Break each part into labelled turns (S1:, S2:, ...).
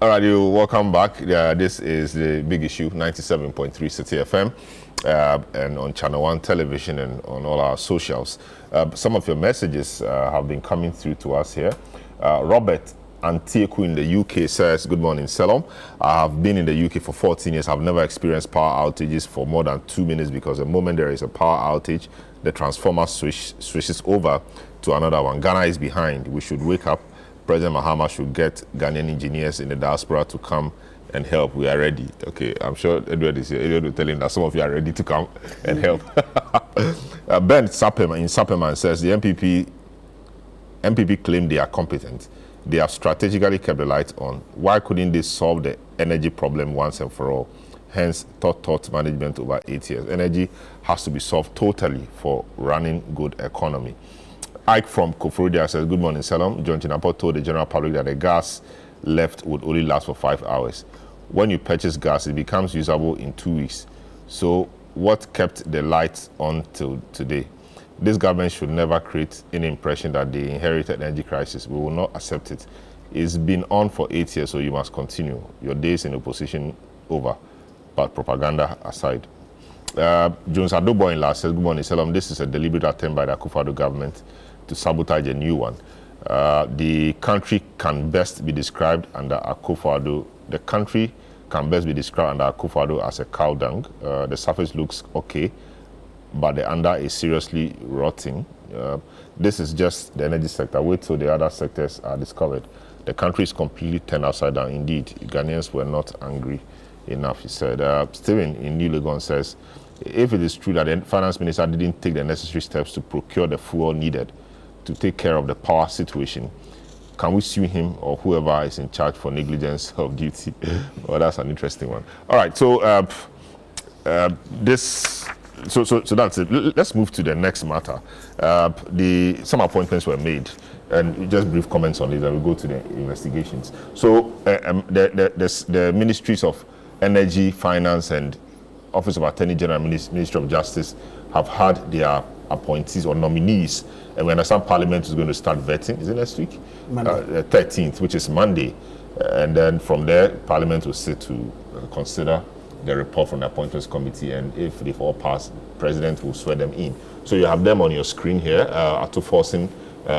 S1: All right, you welcome back. This is the Big Issue, 97.3 City FM, and on ChannelOne television and on all our socials. Some of your messages have been coming through to us here. Robert Antieku in the UK says, good morning, Salom. I have been in the UK for 14 years. I've never experienced power outages for more than 2 minutes because the moment there is a power outage, the transformer switches over to another one. Ghana is behind. We should wake up. President Mahama should get Ghanaian engineers in the diaspora to come and help. We are ready. Okay, I'm sure Edward is here. Edward will tell him that some of you are ready to come and help. Ben Sapperman in Sapperman says the MPP claim they are competent. They have strategically kept the lights on. Why couldn't they solve the energy problem once and for all? Hence, thought management over 8 years. Energy has to be solved totally for running good economy. Ike from Kofrodia says, good morning, Salam. John Chinapo told the general public that the gas left would only last for 5 hours. When you purchase gas, it becomes usable in 2 weeks. So what kept the lights on till today? This government should never create any impression that they inherited energy crisis. We will not accept it. It's been on for 8 years, so you must continue. Your days in opposition over, but propaganda aside. Jones Adobo in last says, good morning, Salam. This is a deliberate attempt by the Akufo-Addo government to sabotage a new one. The country can best be described under Akufo-Addo. The country can best be described under Akufo-Addo as a cow dung. The surface looks okay, but the under is seriously rotting. This is just the energy sector. Wait till the other sectors are discovered. The country is completely turned upside down. Indeed, Ghanaians were not angry enough, he said. Stephen in New Legon says, if it is true that the finance minister didn't take the necessary steps to procure the fuel needed to take care of the power situation, can we sue him or whoever is in charge for negligence of duty? Well, that's an interesting one. All right, so so that's it. Let's move to the next matter. Some appointments were made, and just brief comments on this, and we'll go to the investigations. So the Ministries of Energy, Finance, and Office of Attorney General, Ministry of Justice have had their appointees or nominees, and we understand Parliament is going to start vetting. Is it next week? Monday. 13th, which is Monday. And then from there, Parliament will sit to consider the report from the Appointments Committee, and if they've all passed, President will swear them in. So you have them on your screen here. Ato Forson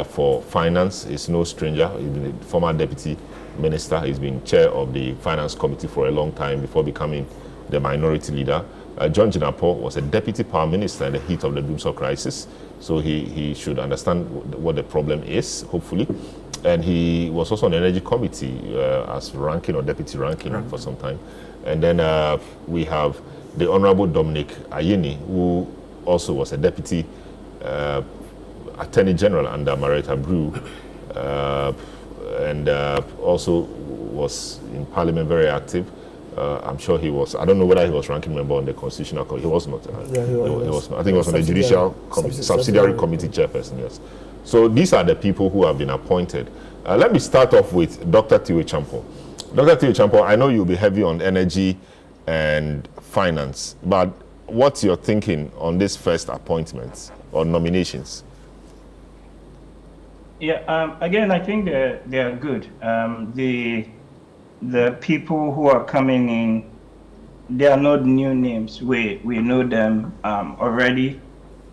S1: for Finance is no stranger. He's been a former Deputy Minister. He's been chair of the Finance Committee for a long time before becoming the minority leader. John Jinapo was a deputy power minister in the heat of the Doomsday crisis, so he should understand what the problem is, hopefully. And he was also on the energy committee as ranking or deputy ranking for some time. And then we have the Honorable Dominic Ayeni, who also was a deputy attorney general under Marita Brew, and also was in Parliament very active. I'm sure he was. I don't know whether he was ranking member on the Constitutional Committee. He was not.
S2: Yeah, he was
S1: not. I think he was on the Judicial Subsidiary Committee chairperson. Yes. So these are the people who have been appointed. Let me start off with Dr. Tiwe Champo. Dr. Tiwe Champo, I know you'll be heavy on energy and finance, but what's your thinking on this first appointments or nominations?
S3: Yeah. Again, I think they are good. The people who are coming in, they are not new names. We know them already.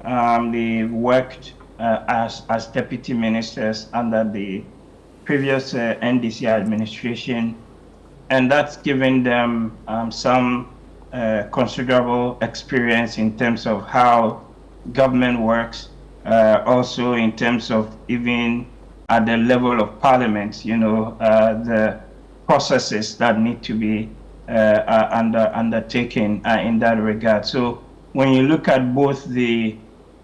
S3: They worked as deputy ministers under the previous NDC administration, and that's given them some considerable experience in terms of how government works, also in terms of even at the level of parliament, the processes that need to be undertaken in that regard. So when you look at both the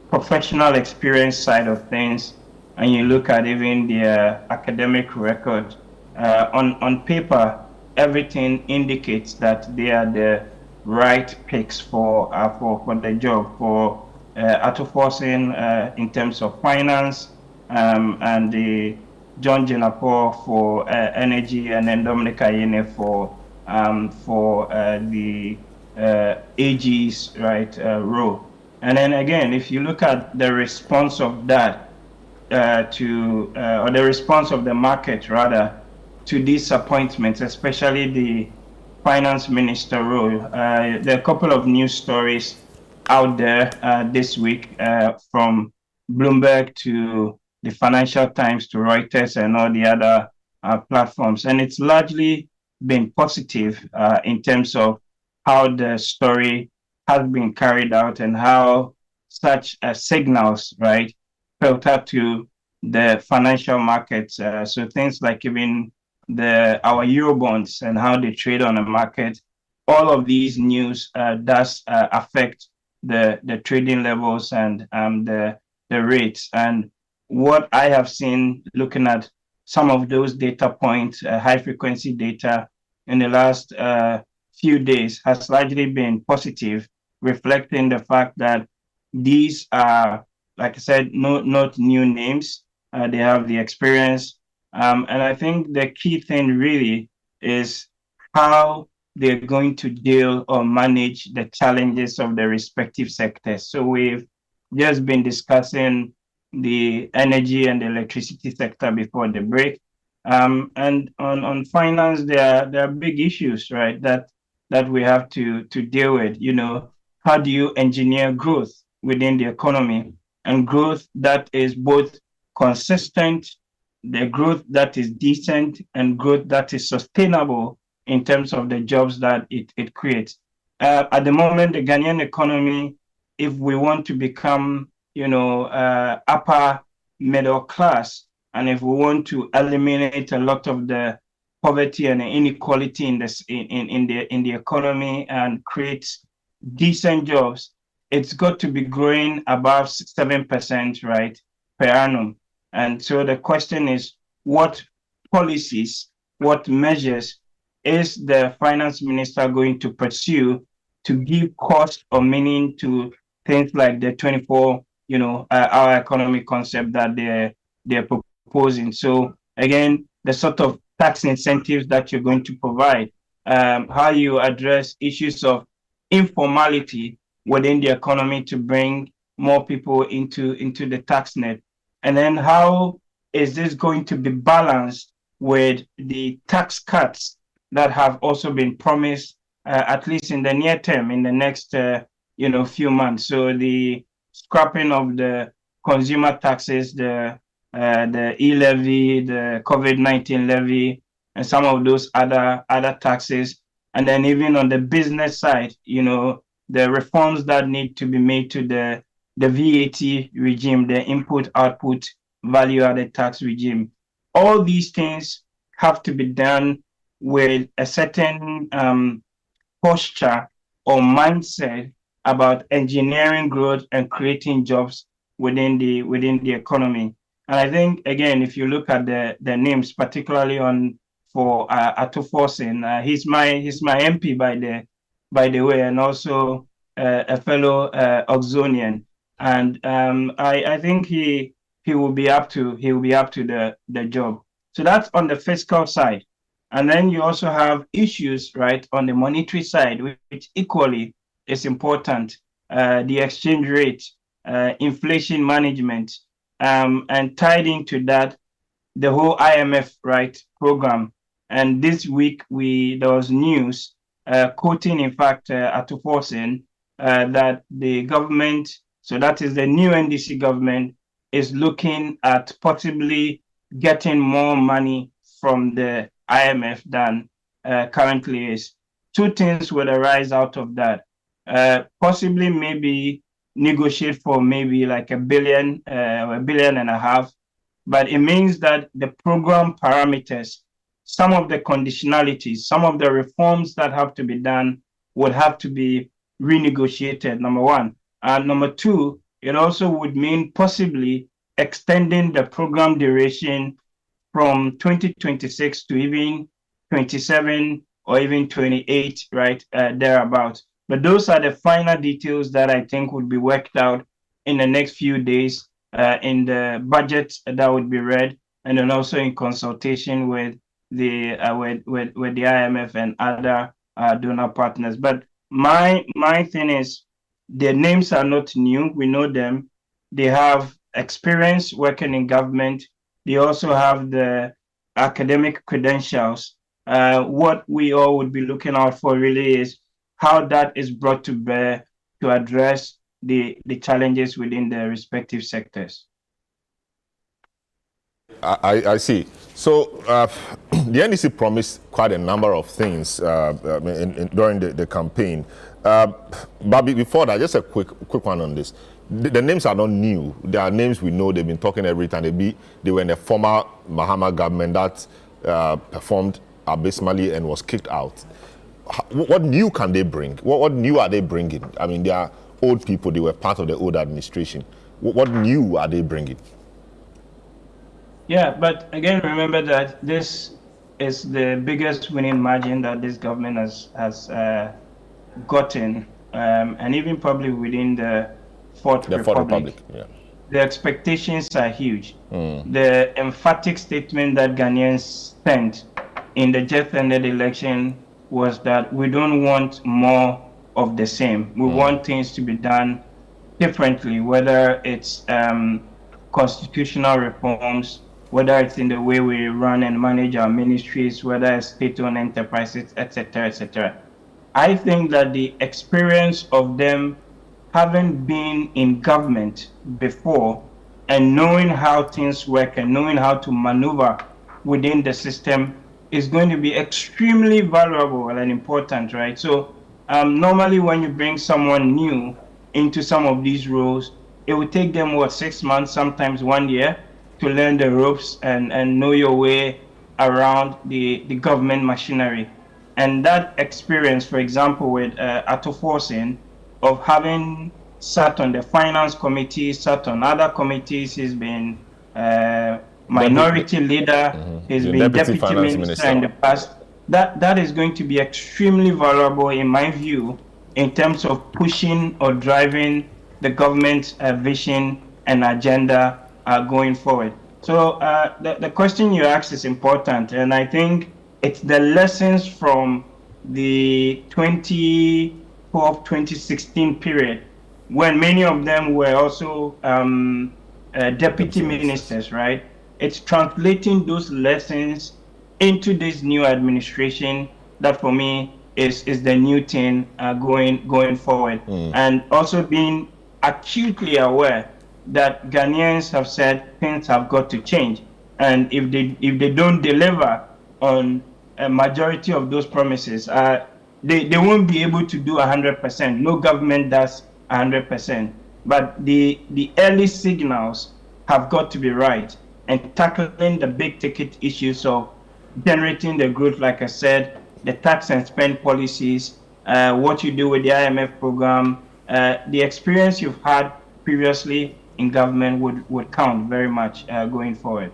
S3: professional experience side of things and you look at even their academic record, on paper, everything indicates that they are the right picks for the job. For Ato Forson in terms of finance, and the John Jinapo for energy, and then Dominic Ayene for the AG's role. And then again, if you look at the response of that or the response of the market rather to these appointments, especially the finance minister role. There are a couple of news stories out there this week from Bloomberg to the Financial Times to Reuters and all the other platforms. And it's largely been positive in terms of how the story has been carried out and how such signals, right, filter to the financial markets. So things like even our euro bonds and how they trade on the market, all of these news does affect the trading levels and the rates. And what I have seen looking at some of those data points, high frequency data in the last few days has largely been positive, reflecting the fact that these are, like I said, not new names. They have the experience. And I think the key thing really is how they're going to deal or manage the challenges of the respective sectors. So we've just been discussing the energy and the electricity sector before the break. And on finance, there are big issues, right, that we have to deal with. You know, how do you engineer growth within the economy, and growth that is both consistent, the growth that is decent, and growth that is sustainable in terms of the jobs that it creates. At the moment, the Ghanaian economy, if we want to become, upper middle class, and if we want to eliminate a lot of the poverty and inequality in the economy and create decent jobs, it's got to be growing above 7%, right, per annum. And so the question is, what policies, what measures is the finance minister going to pursue to give cost or meaning to things like the 24-hour economy concept that they're proposing? So again, the sort of tax incentives that you're going to provide, how you address issues of informality within the economy to bring more people into the tax net, and then how is this going to be balanced with the tax cuts that have also been promised, at least in the near term, in the next few months. So the scrapping of the consumer taxes, the e-levy, the COVID-19 levy, and some of those other taxes, and then even on the business side, the reforms that need to be made to the VAT regime, the input-output value-added tax regime. All these things have to be done with a certain posture or mindset about engineering growth and creating jobs within the economy. And I think, again, if you look at the names, particularly for Atuforsen, he's my MP by the way, and also a fellow Oxonian. And I think he will be up to the job. So that's on the fiscal side. And then you also have issues, right, on the monetary side, which equally is important. The exchange rate, inflation management, and tied into that, the whole IMF, right, program. And this week there was news quoting, in fact, Atuforsen, that the government, so that is the new NDC government, is looking at possibly getting more money from the IMF than currently is. Two things would arise out of that. Possibly maybe negotiate for maybe like $1 billion, $1.5 billion, but it means that the program parameters, some of the conditionalities, some of the reforms that have to be done would have to be renegotiated, number one. And number two, it also would mean possibly extending the program duration from 2026 to even 27 or even 28, right, thereabouts. But those are the final details that I think would be worked out in the next few days in the budget that would be read, and then also in consultation with the IMF and other donor partners. But my thing is, their names are not new. We know them. They have experience working in government. They also have the academic credentials, what we all would be looking out for really is how that is brought to bear to address the challenges within the respective sectors.
S1: I see. So the NDC promised quite a number of things during the campaign. But before that, just a quick one on this. The names are not new. They are names we know. They've been talking every time. They were in the former Mahama government that performed abysmally and was kicked out. What new can they bring? What new are they bringing? I mean, they are old people. They were part of the old administration. What new are they bringing?
S3: Yeah, but again, remember that this is the biggest winning margin that this government has gotten, and even probably within the Fourth Republic.
S1: Yeah.
S3: The expectations are huge. The emphatic statement that Ghanaians sent in the just ended election was that we don't want more of the same. We want things to be done differently, whether it's constitutional reforms, whether it's in the way we run and manage our ministries, whether it's state-owned enterprises, etc., etc. I think that the experience of them having been in government before and knowing how things work and knowing how to maneuver within the system is going to be extremely valuable and important, right? So normally when you bring someone new into some of these roles, it will take them, 6 months, sometimes 1 year, to learn the ropes and know your way around the government machinery. And that experience, for example, with Ato Forsin, of having sat on the finance committee, sat on other committees, he's been minority leader, he's been deputy minister in the past. That is going to be extremely valuable, in my view, in terms of pushing or driving the government's vision and agenda going forward. So the question you asked is important, and I think it's the lessons from the 2012-2016 period, when many of them were also deputy ministers, right? It's translating those lessons into this new administration that, for me, is the new thing going forward, and also being acutely aware that Ghanaians have said things have got to change, and if they don't deliver on a majority of those promises, they won't be able to do 100%. No government does 100%, but the early signals have got to be right, and tackling the big ticket issues of generating the growth, like I said, the tax and spend policies, what you do with the IMF program, the experience you've had previously in government would count very much going forward.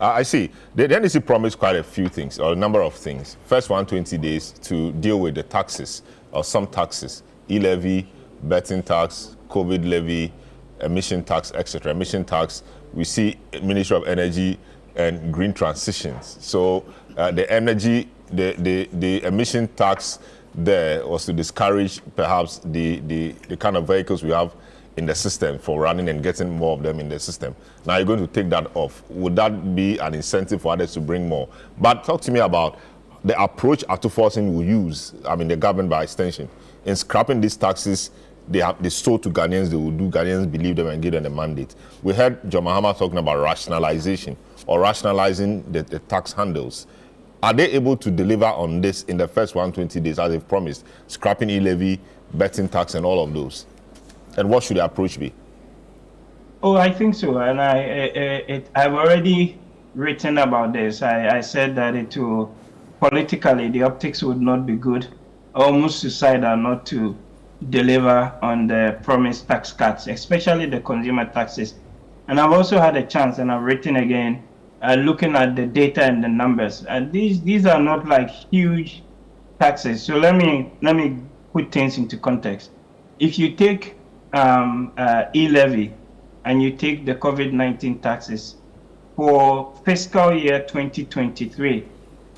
S1: I see. The NDC promised quite a few things, or a number of things. First 120 days to deal with the taxes, or some taxes, e-levy, betting tax, COVID levy, emission tax, etc. Emission tax, we see Ministry of Energy and green transitions. So the energy, the emission tax there was to discourage perhaps the kind of vehicles we have in the system for running and getting more of them in the system. Now you're going to take that off. Would that be an incentive for others to bring more? But talk to me about the approach Ato Forsin will use, I mean the government by extension, in scrapping these taxes they sold to Ghanaians, they will do, Ghanaians believe them and give them the mandate. We heard John Mahama talking about rationalization, or rationalizing the tax handles. Are they able to deliver on this in the first 120 days as they've promised, scrapping e-levy, betting tax and all of those? And what should the approach be?
S3: Oh, I think so. And I've already written about this. I said that politically, the optics would not be good, almost suicidal not to deliver on the promised tax cuts, especially the consumer taxes. And I've also had a chance, and I've written again, looking at the data and the numbers. And these are not like huge taxes. So let me put things into context. If you take e-levy and you take the COVID-19 taxes for fiscal year 2023,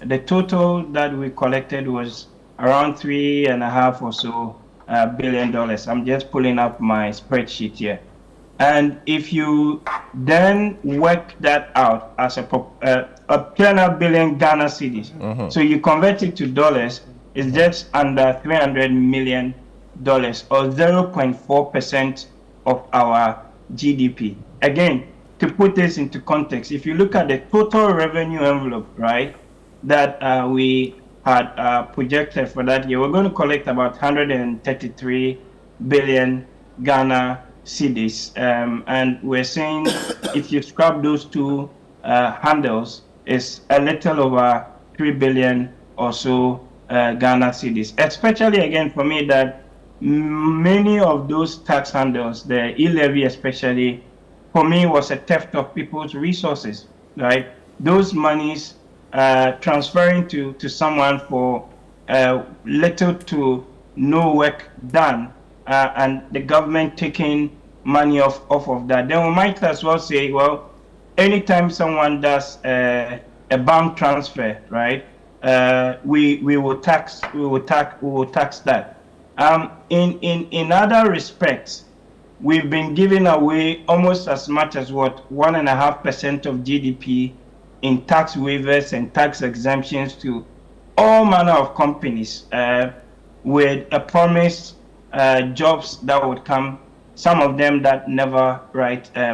S3: the total that we collected was around $3.5 or so billion. I'm just pulling up my spreadsheet here. And if you then work that out as 200 billion Ghana cedis. So you convert it to dollars, it's just under $300 million, or 0.4% of our GDP. Again, to put this into context, if you look at the total revenue envelope, right, that we had projected for that year, we're going to collect about 133 billion Ghana cedis. And we're saying if you scrap those two handles, it's a little over 3 billion or so Ghana cedis. Especially, again, for me, that many of those tax handles, the e-levy especially, for me, was a theft of people's resources, right? Those monies transferring to someone for little to no work done, and the government taking money off of that. Then we might as well say, well, anytime someone does a bank transfer, right, we will tax that. In other respects, we've been giving away almost as much as 1.5% of GDP in tax waivers and tax exemptions to all manner of companies, with a promise jobs that would come, some of them that never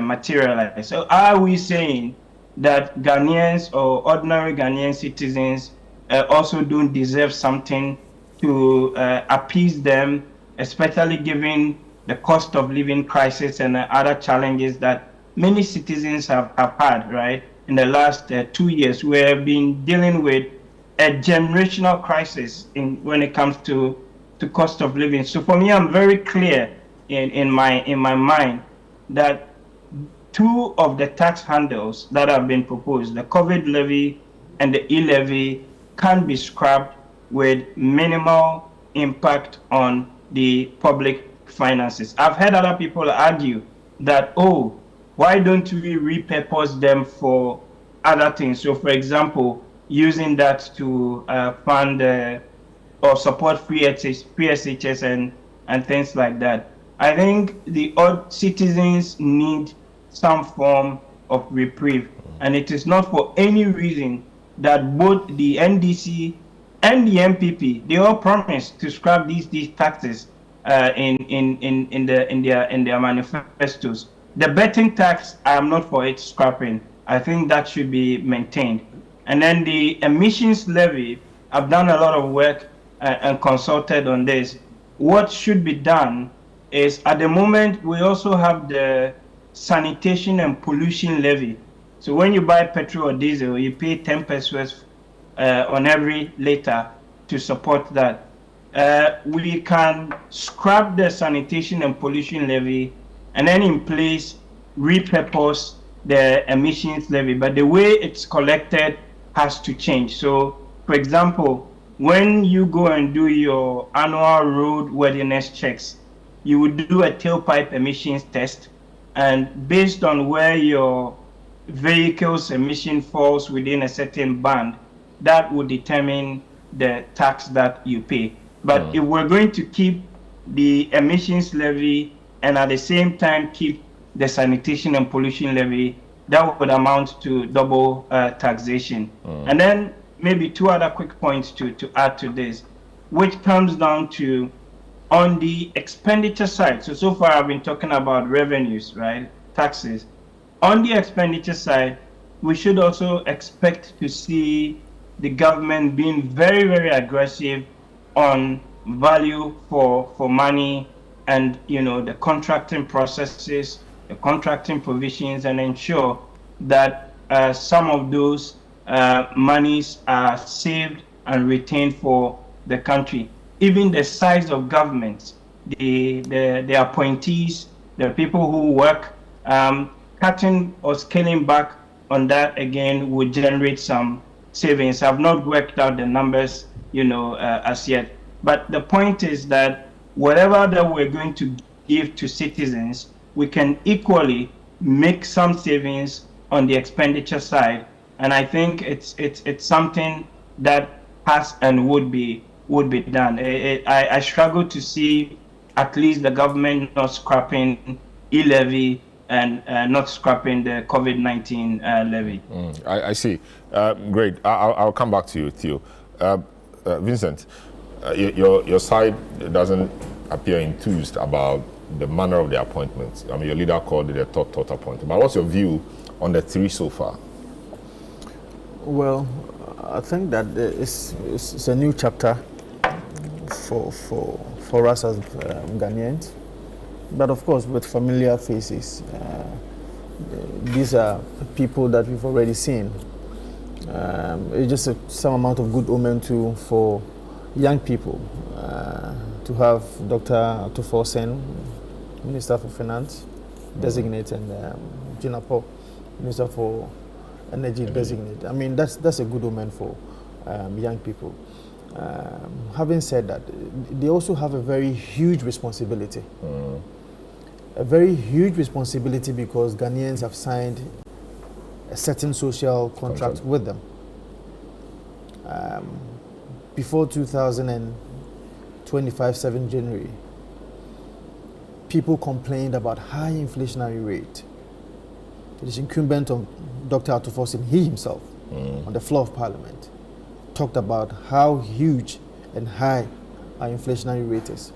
S3: materialize. So are we saying that Ghanaians or ordinary Ghanaian citizens also don't deserve something to appease them, especially given the cost of living crisis and other challenges that many citizens have had, right? In the last 2 years, we have been dealing with a generational crisis when it comes to cost of living. So for me, I'm very clear in my mind that two of the tax handles that have been proposed, the COVID levy and the e-levy, can be scrapped with minimal impact on the public finances. I've heard other people argue that, oh, why don't we repurpose them for other things? So, for example, using that to fund or support free SHS and things like that. I think the citizens need some form of reprieve, and it is not for any reason that both the NDC and the MPP, they all promised to scrap these taxes in their manifestos. The betting tax, I am not for it scrapping. I think that should be maintained. And then the emissions levy, I've done a lot of work and consulted on this. What should be done is, at the moment, we also have the sanitation and pollution levy. So when you buy petrol or diesel, you pay 10 pesos on every liter to support that. We can scrap the sanitation and pollution levy and then in place repurpose the emissions levy, but the way it's collected has to change. So, for example, when you go and do your annual road worthiness checks, you would do a tailpipe emissions test, and based on where your vehicle's emission falls within a certain band, that would determine the tax that you pay. But if we're going to keep the emissions levy and at the same time keep the sanitation and pollution levy, that would amount to double taxation. And then maybe two other quick points to add to this, which comes down to on the expenditure side. So far I've been talking about revenues, right? Taxes. On the expenditure side, we should also expect to see the government being very, very aggressive on value for money, and the contracting processes, the contracting provisions, and ensure that some of those monies are saved and retained for the country. Even the size of governments, the appointees, the people who work, cutting or scaling back on that again would generate some savings. I've not worked out the numbers, as yet. But the point is that whatever that we're going to give to citizens, we can equally make some savings on the expenditure side. And I think it's something that has and would be done. I struggle to see at least the government not scrapping e-levy and not scrapping the COVID-19 levy.
S1: I see. Great. I'll come back to you, Theo. Vincent, your side doesn't appear enthused about the manner of the appointments. I mean, your leader called it a thought appointment. But what's your view on the three so far?
S2: Well, I think that it's a new chapter for us as Ghanaians. But of course, with familiar faces. These are people that we've already seen. It's just some amount of good omen too for young people to have Dr. Atuforsen, Minister for Finance, designate, and Jinapo, Minister for Energy, designate. I mean, that's a good omen for young people. Having said that, they also have a very huge responsibility. A very huge responsibility because Ghanaians have signed a certain social contract with them. Before 2025, 7 January, people complained about high inflationary rate. It is incumbent on Dr. Atuforsen, he himself, on the floor of Parliament, talked about how huge and high our inflationary rate is.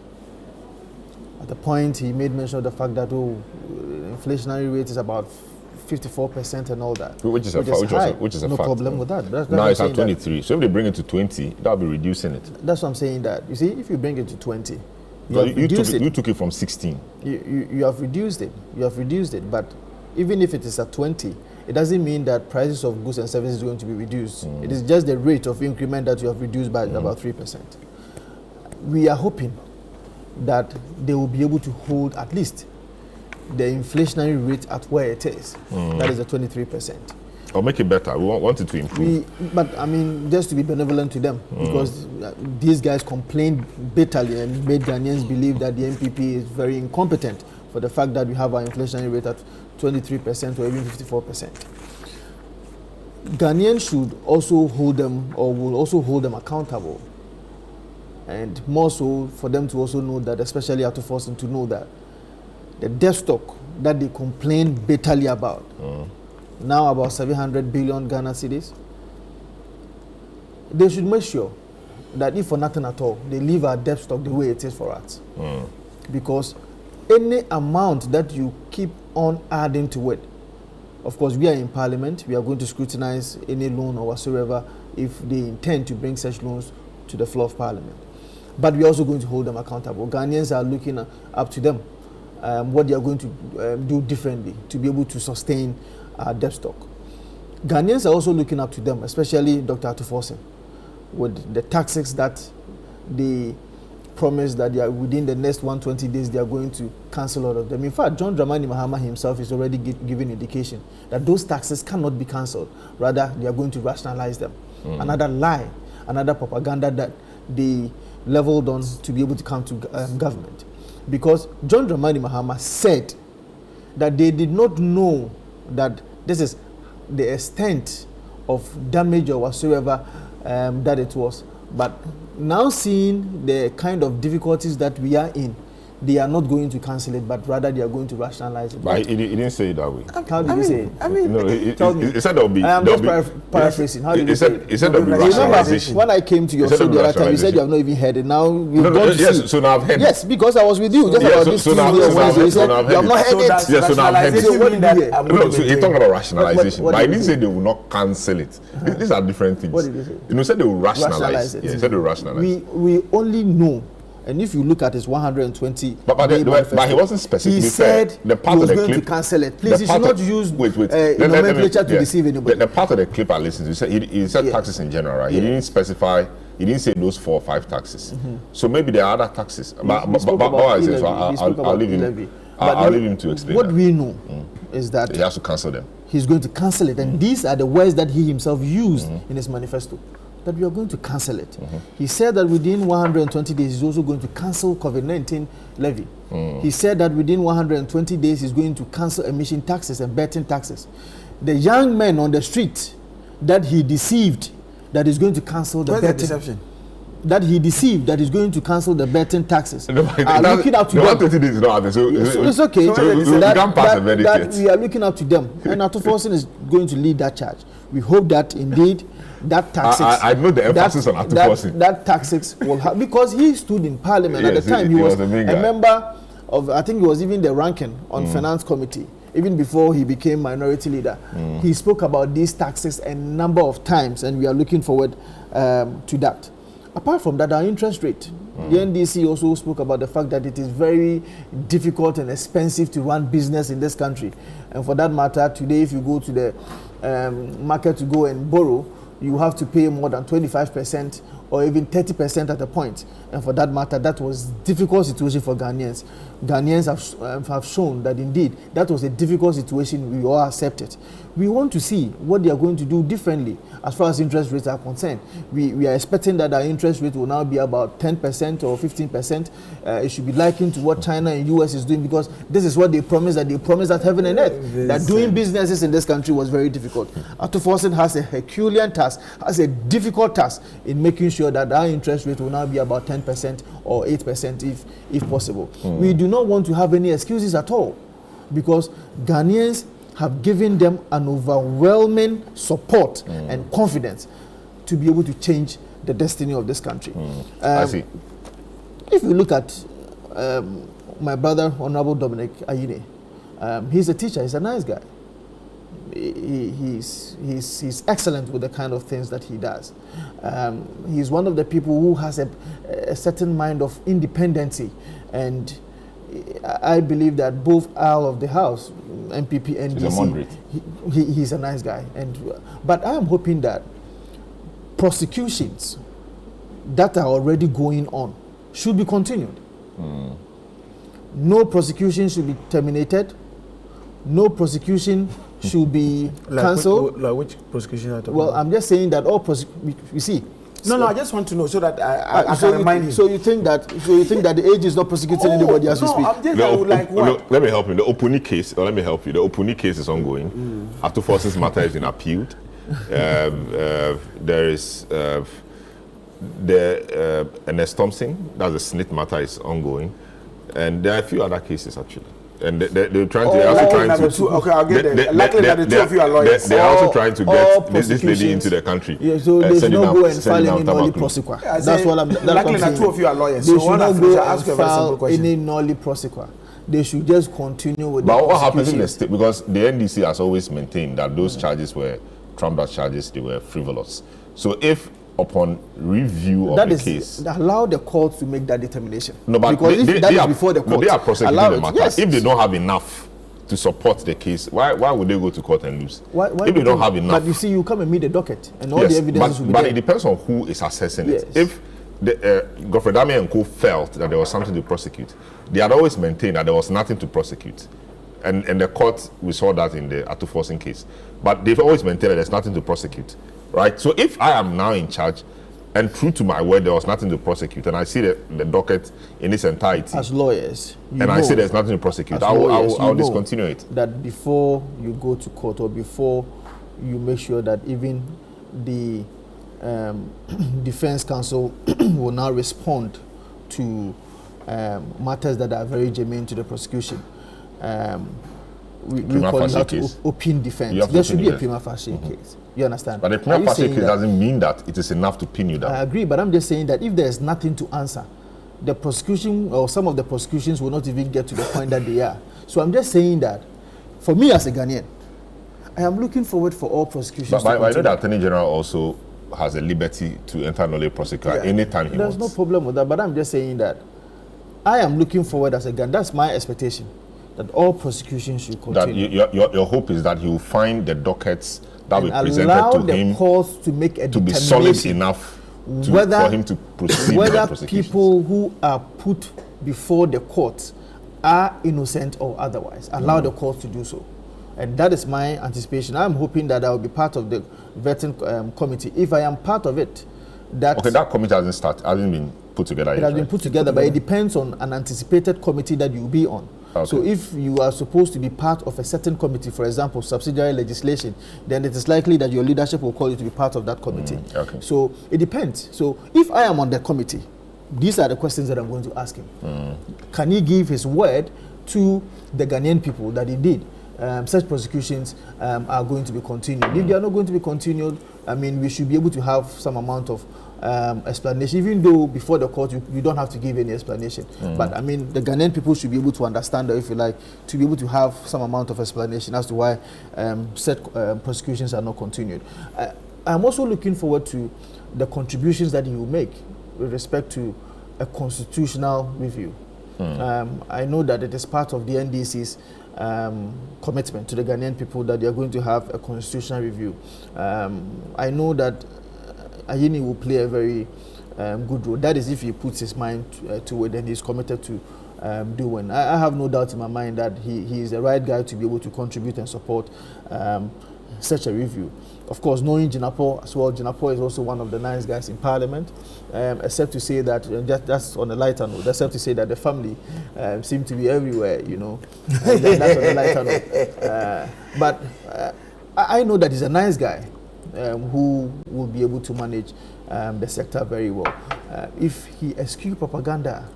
S2: At the point, he made mention of the fact that inflationary rate is about 54% and all that.
S1: Which is a
S2: no
S1: fact.
S2: problem with that. That's
S1: now it's at 23. So if they bring it to 20, that'll be reducing it.
S2: That's what I'm saying. That you see, if you bring it to 20,
S1: you took it from 16.
S2: You have reduced it. You have reduced it. But even if it is at 20, it doesn't mean that prices of goods and services is going to be reduced. It is just the rate of increment that you have reduced by about 3%. We are hoping that they will be able to hold at least the inflationary rate at where it is. That is the 23%.
S1: Or make it better. We want it to improve.
S2: But I mean, just to be benevolent to them, because these guys complained bitterly and made Ghanaians believe that the MPP is very incompetent for the fact that we have our inflationary rate at 23% or even 54%. Ghanaians should also hold them, or will also hold them accountable. And more so for them to also know that, especially Atuforsen, to know that the debt stock that they complain bitterly about, now about 700 billion Ghana cedis, they should make sure that if for nothing at all, they leave our debt stock the way it is for us. Because any amount that you keep on adding to it, of course, we are in Parliament, we are going to scrutinize any loan or whatsoever if they intend to bring such loans to the floor of Parliament. But we are also going to hold them accountable. Ghanaians are looking up to them, what they are going to do differently to be able to sustain our debt stock. Ghanaians are also looking up to them, especially Dr. Atuforsen, with the taxes that they promised that they are within the next 120 days they are going to cancel all of them. In fact, John Dramani Mahama himself is already giving indication that those taxes cannot be cancelled. Rather, they are going to rationalize them. Another lie, another propaganda that they leveled on to be able to come to government. Because John Dramani Mahama said that they did not know that this is the extent of damage or whatsoever that it was. But now seeing the kind of difficulties that we are in, they are not going to cancel it, but rather they are going to rationalize it.
S1: But he didn't say it that way.
S2: How did he say it?
S4: I mean,
S1: No, he said there'll be.
S2: I am just paraphrasing. How did he say it?
S1: He said there'll be rationalization.
S2: When I came to your show the other time, you said you have not even heard it. Now we've gone to see.
S1: So now I've heard it.
S2: Yes, because I was with you just about this Tuesday or Wednesday. You said you have not heard it.
S1: Yes, so now I've heard it.
S2: So what did you hear?
S1: No, so he talked about rationalization,
S2: What
S1: but he
S2: did
S1: didn't
S2: he
S1: say
S2: say?
S1: they will not cancel it. These are different things.
S2: What did he say?
S1: He said they will rationalize
S2: Rationalize it.
S1: Yeah, he said they will rationalize.
S2: We only know, and if you look at his 120
S1: But he wasn't specific.
S2: He said
S1: the part
S2: he was
S1: of the
S2: going
S1: clip,
S2: to cancel it. Please, you should not use
S1: to
S2: nomenclature to deceive anybody.
S1: The part of the clip I listened to, he said taxes in general, right? He didn't specify, he didn't say those 4 or 5 taxes. So maybe there are other taxes. I'll leave him to explain.
S2: What we know is that
S1: he has to cancel them.
S2: He's going to cancel it. And these are the words that he himself used in his manifesto, that we are going to cancel it. He said that within 120 days, he's also going to cancel COVID-19 levy. He said that within 120 days, he's going to cancel emission taxes and betting taxes. The young men on the street that he deceived, that he's going to cancel the betting.
S4: Where's the deception?
S2: that he deceived that he's going to cancel the betting taxes
S1: No,
S2: are looking up to them.
S1: 120 days is not happening,
S2: So it's okay.
S1: So we can't pass a verdict yet.
S2: We are looking up to them, and Atuforsen is going to lead that charge. We hope that indeed that taxes.
S1: I know the emphasis on Atuforsen.
S2: That taxes will have, because he stood in Parliament at the time. He was a member of, I think he was even the ranking on Finance Committee. Even before he became minority leader, he spoke about these taxes a number of times, and we are looking forward to that. Apart from that, our interest rate. The NDC also spoke about the fact that it is very difficult and expensive to run business in this country. And for that matter, today, if you go to the market to go and borrow, you have to pay more than 25% or even 30% at a point. And for that matter, that was a difficult situation for Ghanaians. Ghanaians have shown that indeed that was a difficult situation. We all accept it. We want to see what they are going to do differently as far as interest rates are concerned. We are expecting that our interest rate will now be about 10% or 15%. It should be likened to what China and US is doing, because this is what they promised, that they promised at heaven and earth, that doing businesses in this country was very difficult. Atuforsen has a Herculean task, has a difficult task in making sure that our interest rate will now be about 10% or 8% if possible. We do not want to have any excuses at all, because Ghanaians have given them an overwhelming support and confidence to be able to change the destiny of this country.
S1: I see.
S2: If you look at my brother, Honorable Dominic Ayine, he's a teacher, he's a nice guy. He's excellent with the kind of things that he does. He's one of the people who has a certain mind of independency, and I believe that both aisle of the House, MPP, NDC, he's a nice guy. But I am hoping that prosecutions that are already going on should be continued. No prosecution should be terminated. No prosecution should be cancelled.
S4: Like which prosecution are you talking
S2: Well,
S4: about?
S2: I'm just saying that all you see.
S4: No, I just want to know so that I can remind him.
S2: So you think that the age is not prosecuting anybody as we speak?
S4: I'm just like what?
S1: Let me help you. The Opuni case, or let me help you. The Opuni case is ongoing. Atuforsen's matter has been appealed. There is Ernest Thompson, that's the SNIT matter, is ongoing, and there are a few other cases actually. And they're trying to.
S4: Okay, I'll get there. Likely that the two of you are lawyers.
S1: They're also trying to get this lady into the country.
S2: Yeah, so they should not go and file any nolly prosequa.
S4: That's what I'm saying. Likely that two of you are lawyers.
S2: They
S4: so
S2: should not go and file any
S4: question.
S2: nolly prosequa. They should just continue with
S1: But
S2: the
S1: what happens in the
S2: prosecution.
S1: state? Because the NDC has always maintained that those charges were trumped charges, they were frivolous. So if upon review of the case,
S2: allow the courts to make that determination.
S1: No, but
S2: because if that is before the court,
S1: they are prosecuting the matter.
S2: Yes.
S1: If they don't have enough to support the case, why would they go to court and lose?
S2: Why
S1: if they don't have enough?
S2: But you see, you come and meet the docket, and all the evidence will be
S1: but
S2: there.
S1: it depends on who is assessing
S2: Yes.
S1: it. If Godfrey Dame and Co felt that there was something to prosecute, they had always maintained that there was nothing to prosecute. And the court, we saw that in the Atuforsen case. But they've always maintained that there's nothing to prosecute, right? So if I am now in charge, and true to my word, there was nothing to prosecute, and I see the docket in its entirety,
S2: as lawyers,
S1: I say there's nothing to prosecute, I'll discontinue it.
S2: That before you go to court, or before you make sure that even the defense counsel will now respond to matters that are very germane to the prosecution, we call it how to open defense. There should be a prima facie case. You understand?
S1: But the prima facie case doesn't mean that it is enough to pin you down.
S2: I agree, but I'm just saying that if there is nothing to answer, the prosecution or some of the prosecutions will not even get to the point that they are. So I'm just saying that, for me as a Ghanaian, I am looking forward for all prosecutions.
S1: But I know the Attorney General also has a liberty to enter nolly prosecute anytime he wants.
S2: There's no problem with that, but I'm just saying that I am looking forward as a Ghanaian. That's my expectation, that all prosecutions should continue.
S1: That your hope is that he will find the dockets that will be presented to him
S2: courts to make a
S1: to be solid enough for him to proceed with the prosecution.
S2: Whether people who are put before the courts are innocent or otherwise, allow the courts to do so. And that is my anticipation. I'm hoping that I will be part of the vetting committee. If I am part of it, that
S1: committee hasn't been put together.
S2: It has been put together, but it depends on an anticipated committee that you'll be on.
S1: Okay.
S2: So if you are supposed to be part of a certain committee, for example, subsidiary legislation, then it is likely that your leadership will call you to be part of that committee.
S1: Okay.
S2: So it depends. So if I am on the committee, these are the questions that I'm going to ask him. Can he give his word to the Ghanaian people that he did? Such prosecutions are going to be continued. If they are not going to be continued, I mean, we should be able to have some amount of explanation, even though before the court you don't have to give any explanation. But I mean, the Ghanaian people should be able to understand, or if you like, to be able to have some amount of explanation as to why said prosecutions are not continued. I'm also looking forward to the contributions that he will make with respect to a constitutional review. I know that it is part of the NDC's commitment to the Ghanaian people that they are going to have a constitutional review. I know that Ayini will play a very good role. That is if he puts his mind to it and he's committed to doing. I have no doubt in my mind that he is the right guy to be able to contribute and support such a review. Of course, knowing Jinapo as well, Jinapo is also one of the nice guys in Parliament, except to say that, that's on a lighter note, except to say that the family seem to be everywhere, you know. That's on a lighter note. But I know that he's a nice guy who will be able to manage the sector very well. If he eschews propaganda,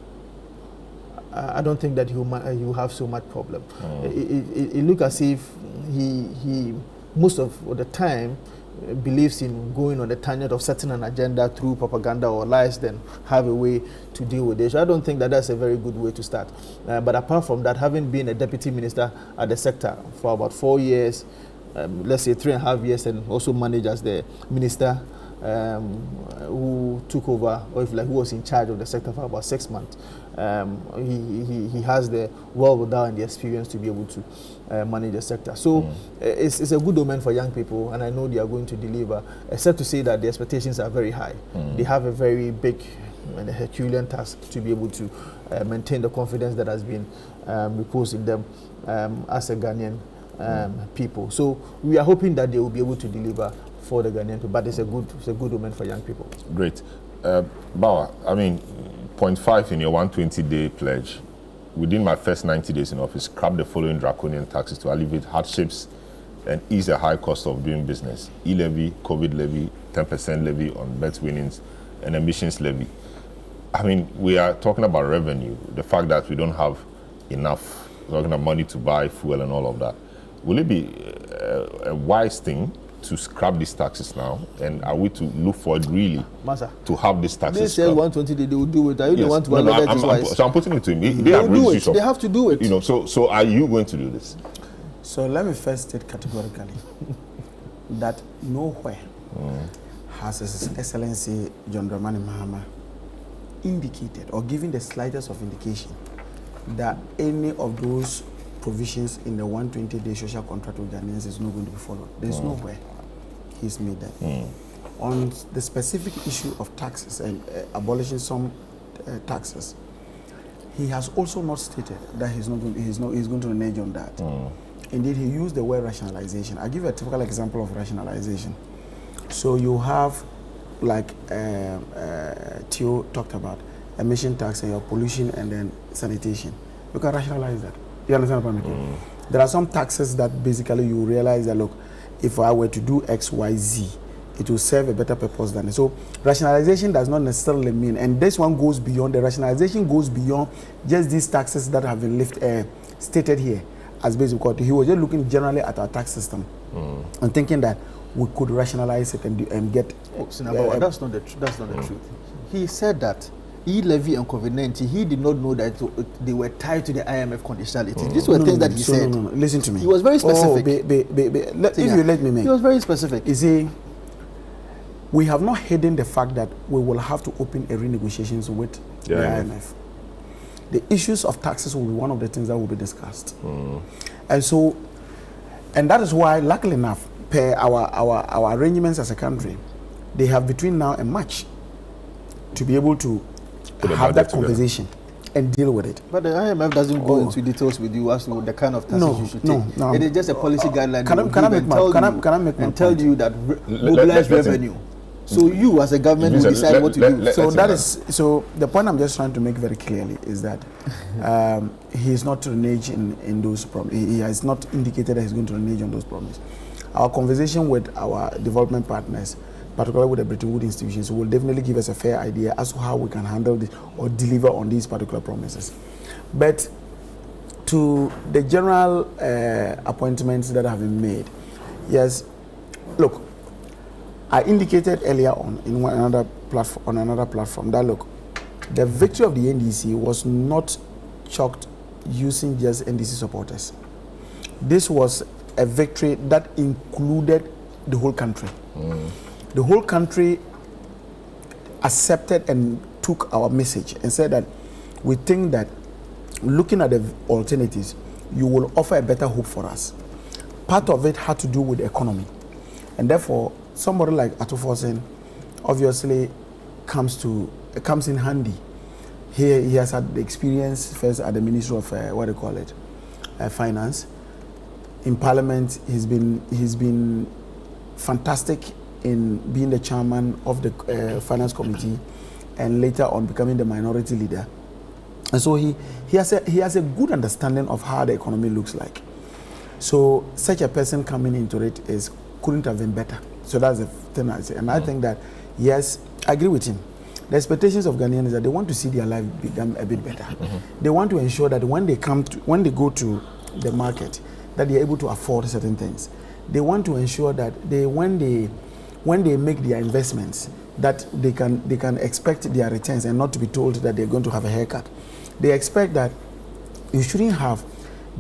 S2: I don't think that he will have so much problem. It looks as if he most of the time believes in going on the tangent of setting an agenda through propaganda or lies, then have a way to deal with it. So I don't think that that's a very good way to start. But apart from that, having been a deputy minister at the sector for about 4 years, let's say 3.5 years, and also managed as the minister who took over, or if like who was in charge of the sector for about 6 months. He has the wherewithal and the experience to be able to manage the sector. So it's a good omen for young people, and I know they are going to deliver, except to say that the expectations are very high. They have a very big and a Herculean task to be able to maintain the confidence that has been reposed in them as a Ghanaian people. So we are hoping that they will be able to deliver for the Ghanaian people, but it's a good omen for young people.
S1: Great. Bawa, I mean, 0.5 in your 120-day pledge. Within my first 90 days in office, scrap the following draconian taxes to alleviate hardships and ease the high cost of doing business: e-levy, COVID levy, 10% levy on bet winnings, and emissions levy. I mean, we are talking about revenue, the fact that we don't have enough, talking about money to buy fuel and all of that. Will it be a wise thing to scrap these taxes now, and are we to look forward really to have these taxes? They
S2: say 120, they will do it. Are you the one to
S1: so I'm putting it to him.
S2: They will do it. They have to do it.
S1: You know, so are you going to do this?
S4: So let me first state categorically that nowhere has His Excellency John Dramani Mahama indicated or given the slightest of indication that any of those provisions in the 120-day social contract with Ghanaians is not going to be followed. There's nowhere he's made that. On the specific issue of taxes and abolishing some taxes, he has also not stated that he's going to renege on that. Indeed, he used the word rationalization. I'll give you a typical example of rationalization. So you have, like Theo talked about, emission tax and your pollution and then sanitation. You can rationalize that. You understand what I'm saying? There are some taxes that basically you realize that, look, if I were to do X, Y, Z, it will serve a better purpose than it. So rationalization does not necessarily mean, and this one goes beyond, the rationalization goes beyond just these taxes that have been stated here as basic court. He was just looking generally at our tax system and thinking that we could rationalize it and get...
S2: that's not the truth. He said that e-levy and COVID-19, he did not know that they were tied to the IMF conditionality. These were things that he said.
S4: No. Listen to me.
S2: He was very specific.
S4: If you let me make.
S2: He was very specific.
S4: You see, we have not hidden the fact that we will have to open a renegotiations with the IMF. The issues of taxes will be one of the things that will be discussed. And that is why, luckily enough, per our arrangements as a country, they have between now and March to be able to have that conversation and deal with it.
S2: But the IMF doesn't go into details with you as to the kind of taxes you should take.
S4: No.
S2: It is just a policy guideline.
S4: Can I make
S2: tell you that mobilize revenue So you, as a government, will decide what to do.
S4: So that is so. The point I'm just trying to make very clearly is that he is not to renege in those problems. He has not indicated that he's going to renege on those problems. Our conversation with our development partners, particularly with the Bretton Woods institutions, will definitely give us a fair idea as to how we can handle this or deliver on these particular promises. But to the general appointments that have been made, yes, look, I indicated earlier on in another platform that look, the victory of the NDC was not chalked using just NDC supporters. This was a victory that included the whole country. The whole country accepted and took our message and said that we think that looking at the alternatives, you will offer a better hope for us. Part of it had to do with the economy, and therefore somebody like Atufosen obviously comes in handy. He has had the experience first at the Ministry of Finance. In Parliament, he's been fantastic in being the chairman of the Finance Committee, and later on becoming the minority leader. And so he has a good understanding of how the economy looks like. So such a person coming into it couldn't have been better. So that's the thing I say. And I think that, yes, I agree with him. The expectations of Ghanaians is that they want to see their life become a bit better. They want to ensure that when they go to the market, that they are able to afford certain things. They want to ensure that when they make their investments, that they can expect their returns and not to be told that they're going to have a haircut. They expect that you shouldn't have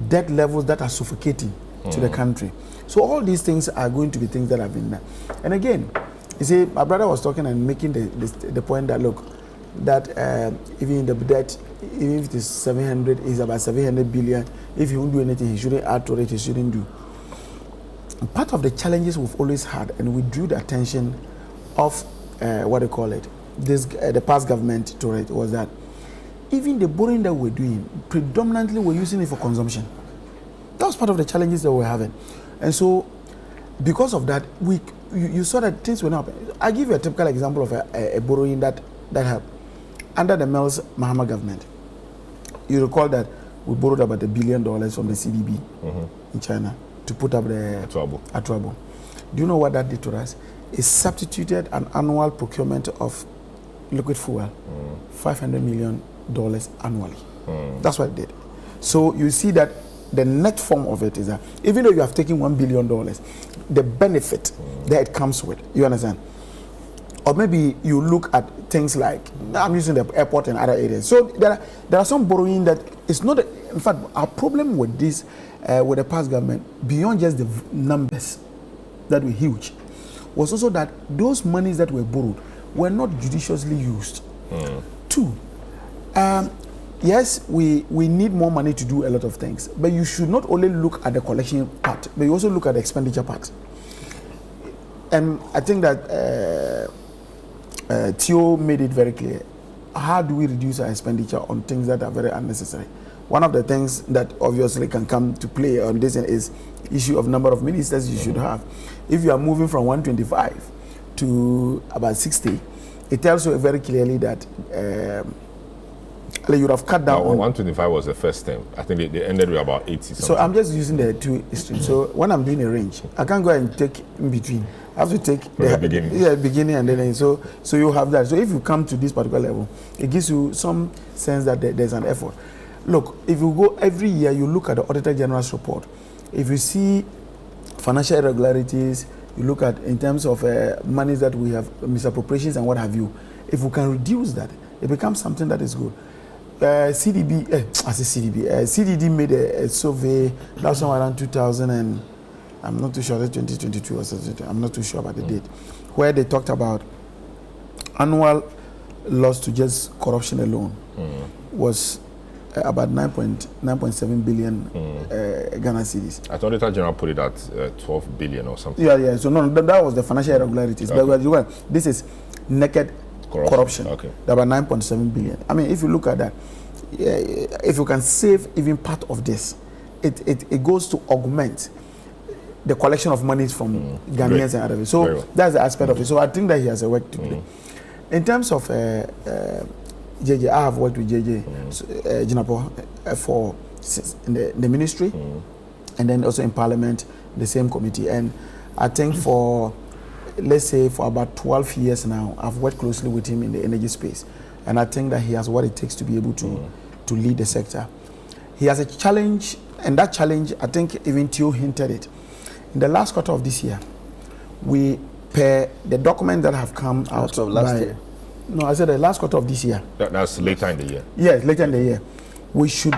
S4: debt levels that are suffocating to the country. So all these things are going to be things that have been done. And again, you see, my brother was talking and making the point that, look, that even the debt, even if it is 700, is about 700 billion. If he won't do anything, he shouldn't add to it, he shouldn't do. Part of the challenges we've always had, and we drew the attention of the past government to it, was that even the borrowing that we're doing, predominantly we're using it for consumption. That was part of the challenges that we're having. And so, because of that, you saw that things went up. I'll give you a typical example of a borrowing that happened. Under the Mahama government, you recall that we borrowed about $1 billion from the CDB in China to put up the Atuabo. Do you know what that did to us? It substituted an annual procurement of liquid fuel, $500 million annually. That's what it did. So you see that the net form of it is that even though you have taken $1 billion, the benefit that it comes with, you understand? Or maybe you look at things like, I'm using the airport and other areas. So there are some borrowing that is not, in fact, our problem with this, with the past government, beyond just the numbers that were huge, was also that those monies that were borrowed were not judiciously used. Two, yes, we need more money to do a lot of things, but you should not only look at the collection part, but you also look at the expenditure part. And I think that Theo made it very clear. How do we reduce our expenditure on things that are very unnecessary? One of the things that obviously can come to play on this is issue of number of ministers you should have. If you are moving from 125 to about 60, it tells you very clearly that you would have cut down.
S1: 125 was the first term. I think they ended with about 80 something.
S2: So I'm just using the two extremes. So when I'm doing a range, I can't go and take in between. I have to take
S1: the beginning.
S2: Yeah, beginning and then so you have that. So if you come to this particular level, it gives you some sense that there's an effort. Look, if you go every year, you look at the Auditor General's report. If you see financial irregularities, you look at in terms of monies that we have, misappropriations and what have you. If we can reduce that, it becomes something that is good. CDD made a survey last time around 2000 and I'm not too sure, 2022 or something. I'm not too sure about the date, where they talked about annual loss to just corruption alone was about 9.7 billion Ghana cedis.
S1: I thought Auditor General put it at 12 billion or something.
S2: Yeah. So no, that was the financial irregularities. Okay. But this is naked corruption.
S1: Okay.
S2: About 9.7 billion. I mean, if you look at that, if you can save even part of this, it goes to augment
S4: the collection of monies from Ghanaians and others. So that's the aspect of it. So I think that he has a work to do. In terms of JJ, I have worked with JJ Jinapo for in the ministry, and then also in Parliament, the same committee. And I think for, let's say, for about 12 years now, I've worked closely with him in the energy space. And I think that he has what it takes to be able to lead the sector. He has a challenge, and that challenge, I think even Theo hinted it. In the last quarter of this year, per the document that have come out of last year. No, I said the last quarter of this year.
S1: That's later in the year.
S4: Yes, later in the year. We should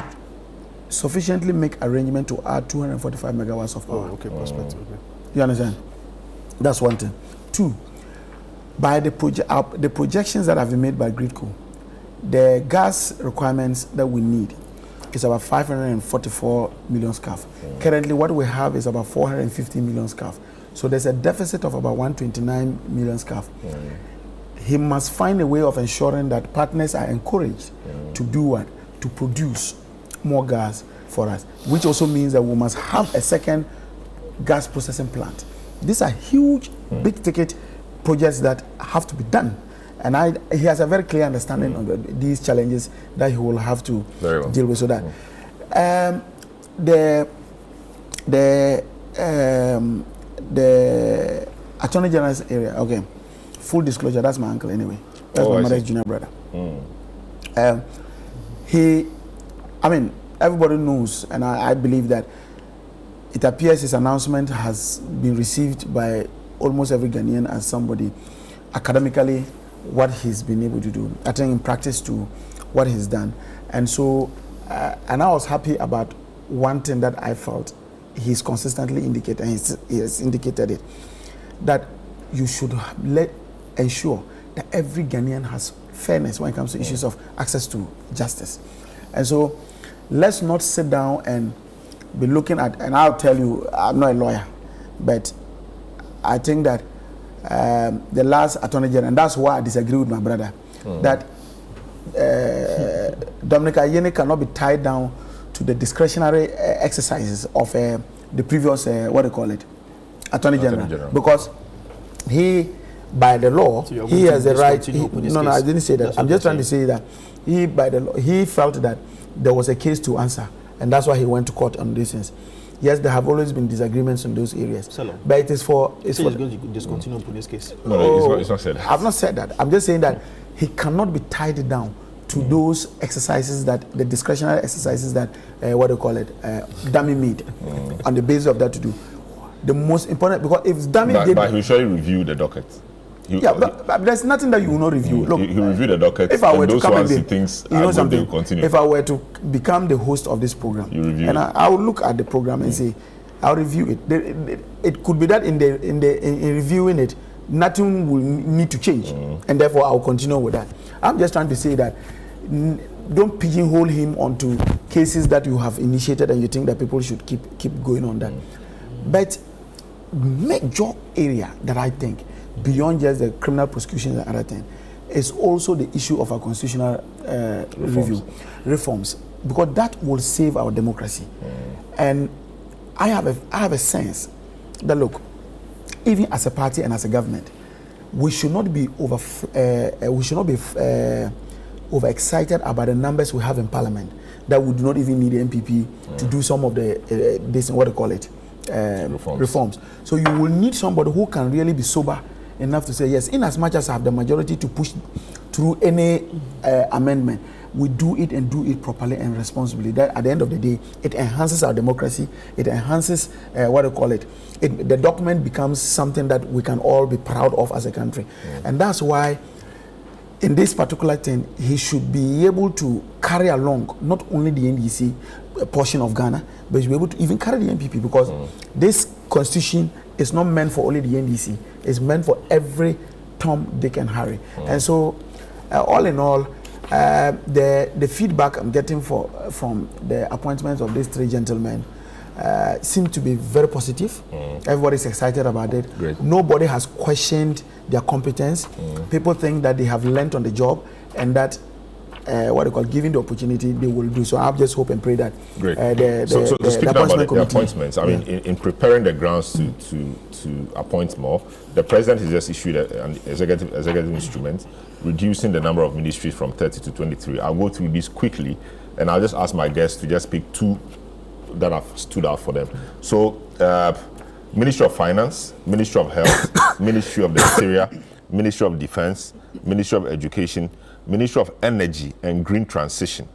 S4: sufficiently make arrangement to add 245 megawatts of power.
S2: Okay, perspective. Okay.
S4: You understand? That's one thing. Two, by the projections that have been made by Gridco, the gas requirements that we need is about 544 million scarf. Currently, what we have is about 450 million scarf. So there's a deficit of about 129 million scarf. He must find a way of ensuring that partners are encouraged to do what? To produce more gas for us, which also means that we must have a second gas processing plant. These are huge, big ticket projects that have to be done. And he has a very clear understanding of these challenges that he will have to deal with. So that the Attorney General's area, okay, full disclosure, that's my uncle anyway. That's my mother's junior brother. Everybody knows, and I believe that it appears his announcement has been received by almost every Ghanaian as somebody academically what he's been able to do. I think in practice to what he's done. And so, and I was happy about one thing that I felt he's consistently indicated, and he has indicated it, that you should ensure that every Ghanaian has fairness when it comes to issues of access to justice. And so, let's not sit down and be looking at, and I'll tell you, I'm not a lawyer, but I think that the last Attorney General, and that's why I disagree with my brother, that Dominica Ayeni cannot be tied down to the discretionary exercises of the previous, Attorney General. Because he, by the law,
S2: so
S4: he has the right.
S2: No,
S4: I didn't say that. I'm just trying to say that he, by the law, he felt that there was a case to answer, and that's why he went to court on these things. Yes, there have always been disagreements in those areas. But it is for...
S2: It's going to discontinue on this case.
S1: No, it's not said that.
S4: I've not said that. I'm just saying that he cannot be tied down to those exercises, that the discretionary exercises that, Dummy made on the basis of that to do. The most important, because if Dummy did...
S1: But he will surely review the docket.
S4: But there's nothing that you will not review. Look,
S1: he reviewed the docket.
S4: If I were to come and
S1: if
S4: I were to become the host of this program, and I will look at the program and say, I'll review it. It could be that in reviewing it, nothing will need to change, and therefore I'll continue with that. I'm just trying to say that don't pigeonhole him onto cases that you have initiated and you think that people should keep going on that. But major area that I think, beyond just the criminal prosecution and other things, is also the issue of our constitutional reforms, because that will save our democracy. And I have a sense that, look, even as a party and as a government, we should not be overexcited about the numbers we have in Parliament, that we do not even need the MPP to do some of the reforms. So you will need somebody who can really be sober enough to say, yes, in as much as I have the majority to push through any amendment, we do it and do it properly and responsibly. That at the end of the day, it enhances our democracy. It enhances the document becomes something that we can all be proud of as a country. And that's why in this particular thing, he should be able to carry along not only the NDC portion of Ghana, but he should be able to even carry the MPP, because this constitution is not meant for only the NDC. It's meant for every Tom, Dick, and Harry. And so, all in all, the feedback I'm getting from the appointments of these three gentlemen seem to be very positive. Everybody's excited about it.
S1: Great.
S4: Nobody has questioned their competence. People think that they have learned on the job, and that given the opportunity, they will do. So I just hope and pray that.
S1: Great.
S4: So
S1: speaking about the appointments, I mean, in preparing the grounds to appoint more, the president has just issued an executive instrument reducing the number of ministries from 30 to 23. I'll go through this quickly, and I'll just ask my guests to just pick two that have stood out for them. So, Ministry of Finance, Ministry of Health, Ministry of the Interior, Ministry of Defense, Ministry of Education, Ministry of Energy and Green Transition,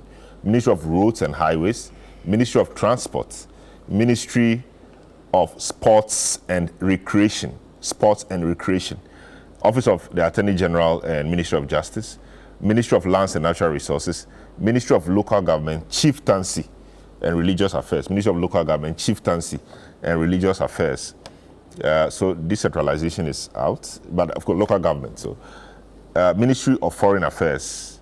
S1: Ministry of Roads and Highways, Ministry of Transport, Ministry of Sports and Recreation, Office of the Attorney General and Ministry of Justice, Ministry of Lands and Natural Resources, Ministry of Local Government, Chieftaincy and Religious Affairs, Ministry of Local Government, Chieftaincy and Religious Affairs. So decentralization is out, but of course local government. So Ministry of Foreign Affairs,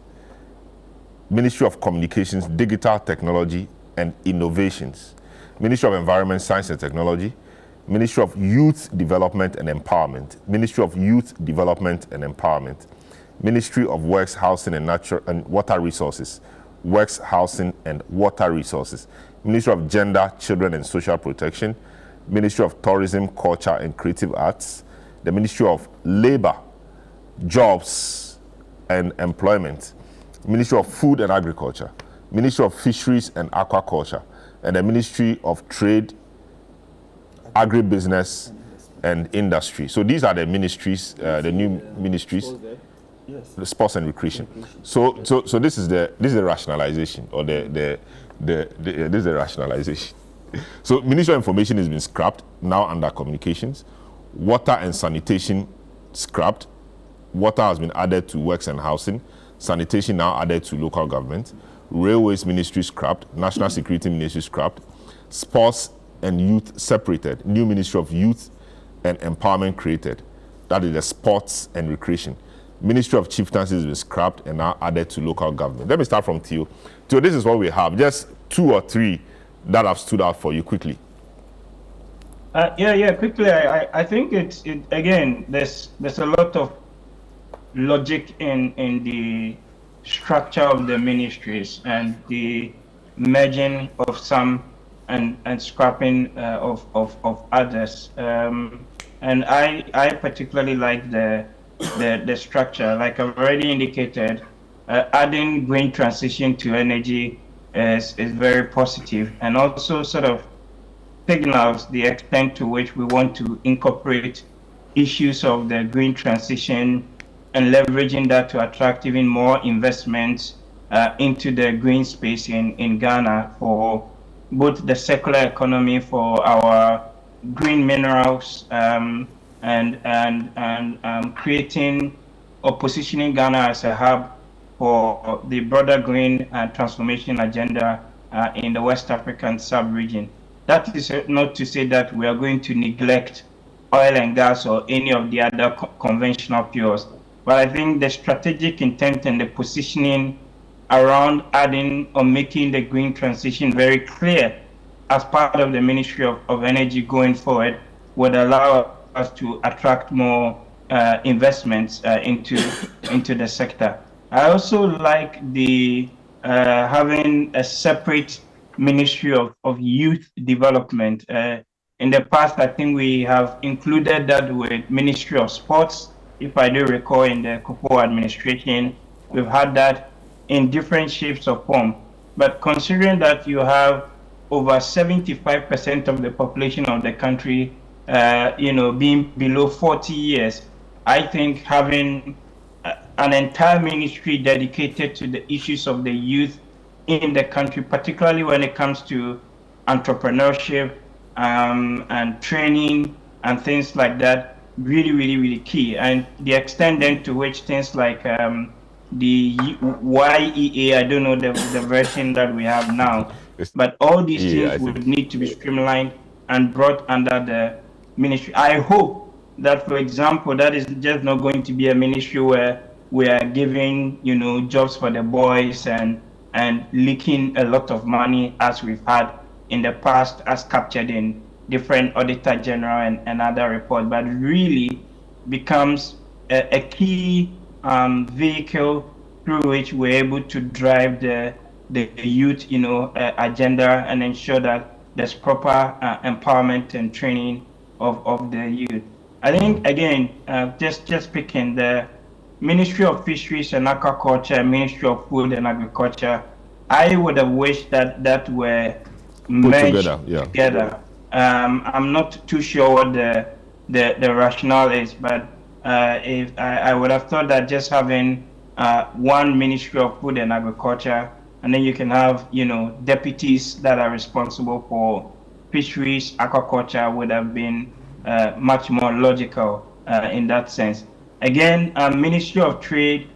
S1: Ministry of Communications, Digital Technology and Innovations, Ministry of Environment, Science and Technology, Ministry of Youth Development and Empowerment, Ministry of Youth Development and Empowerment, Ministry of Works, Housing and Natural and Water Resources, Works, Housing and Water Resources, Ministry of Gender, Children and Social Protection, Ministry of Tourism, Culture and Creative Arts, the Ministry of Labor, Jobs and Employment, Ministry of Food and Agriculture, Ministry of Fisheries and Aquaculture, and the Ministry of Trade, Agribusiness and Industry. So these are the ministries, the new ministries.
S2: Yes.
S1: The sports and recreation. So this is the rationalization, or this is the rationalization. So Ministry of Information has been scrapped, now under communications. Water and sanitation scrapped. Water has been added to works and housing. Sanitation now added to local government. Railways Ministry scrapped. National Security Ministry scrapped. Sports and youth separated. New Ministry of Youth and Empowerment created. That is the sports and recreation. Ministry of Chieftaincy has been scrapped and now added to local government. Let me start from Theo. Theo, this is what we have. Just two or three that have stood out for you quickly.
S3: Quickly. I think it again. There's a lot of logic in the structure of the ministries and the merging of some and scrapping of others. And I particularly like the structure. Like I've already indicated, adding green transition to energy is very positive, and also sort of signals the extent to which we want to incorporate issues of the green transition and leveraging that to attract even more investments into the green space in Ghana for both the circular economy, for our green minerals, and creating or positioning Ghana as a hub for the broader green transformation agenda in the West African sub-region. That is not to say that we are going to neglect oil and gas or any of the other conventional fuels, but I think the strategic intent and the positioning around adding or making the green transition very clear as part of the Ministry of Energy going forward would allow us to attract more investments into the sector. I also like the having a separate Ministry of Youth Development. In the past, I think we have included that with Ministry of Sports. If I do recall, in the Kufuor administration, we've had that in different shapes or form. But considering that you have over 75% of the population of the country, being below 40 years, I think having an entire ministry dedicated to the issues of the youth in the country, particularly when it comes to entrepreneurship and training and things like that, really, really, really key. And the extent then to which things like the YEA, I don't know the version that we have now, but all these things would need to be streamlined and brought under the ministry. I hope that, for example, that is just not going to be a ministry where we are giving, jobs for the boys and leaking a lot of money as we've had in the past, as captured in different Auditor General and other reports, but really becomes a key vehicle through which we're able to drive the youth, agenda and ensure that there's proper empowerment and training of the youth. I think again, just picking the Ministry of Fisheries and Aquaculture, Ministry of Food and Agriculture, I would have wished that were merged together. I'm not too sure what the rationale is, but if I would have thought that just having one Ministry of Food and Agriculture, and then you can have deputies that are responsible for fisheries, aquaculture, would have been much more logical in that sense. Again, Ministry of Trade,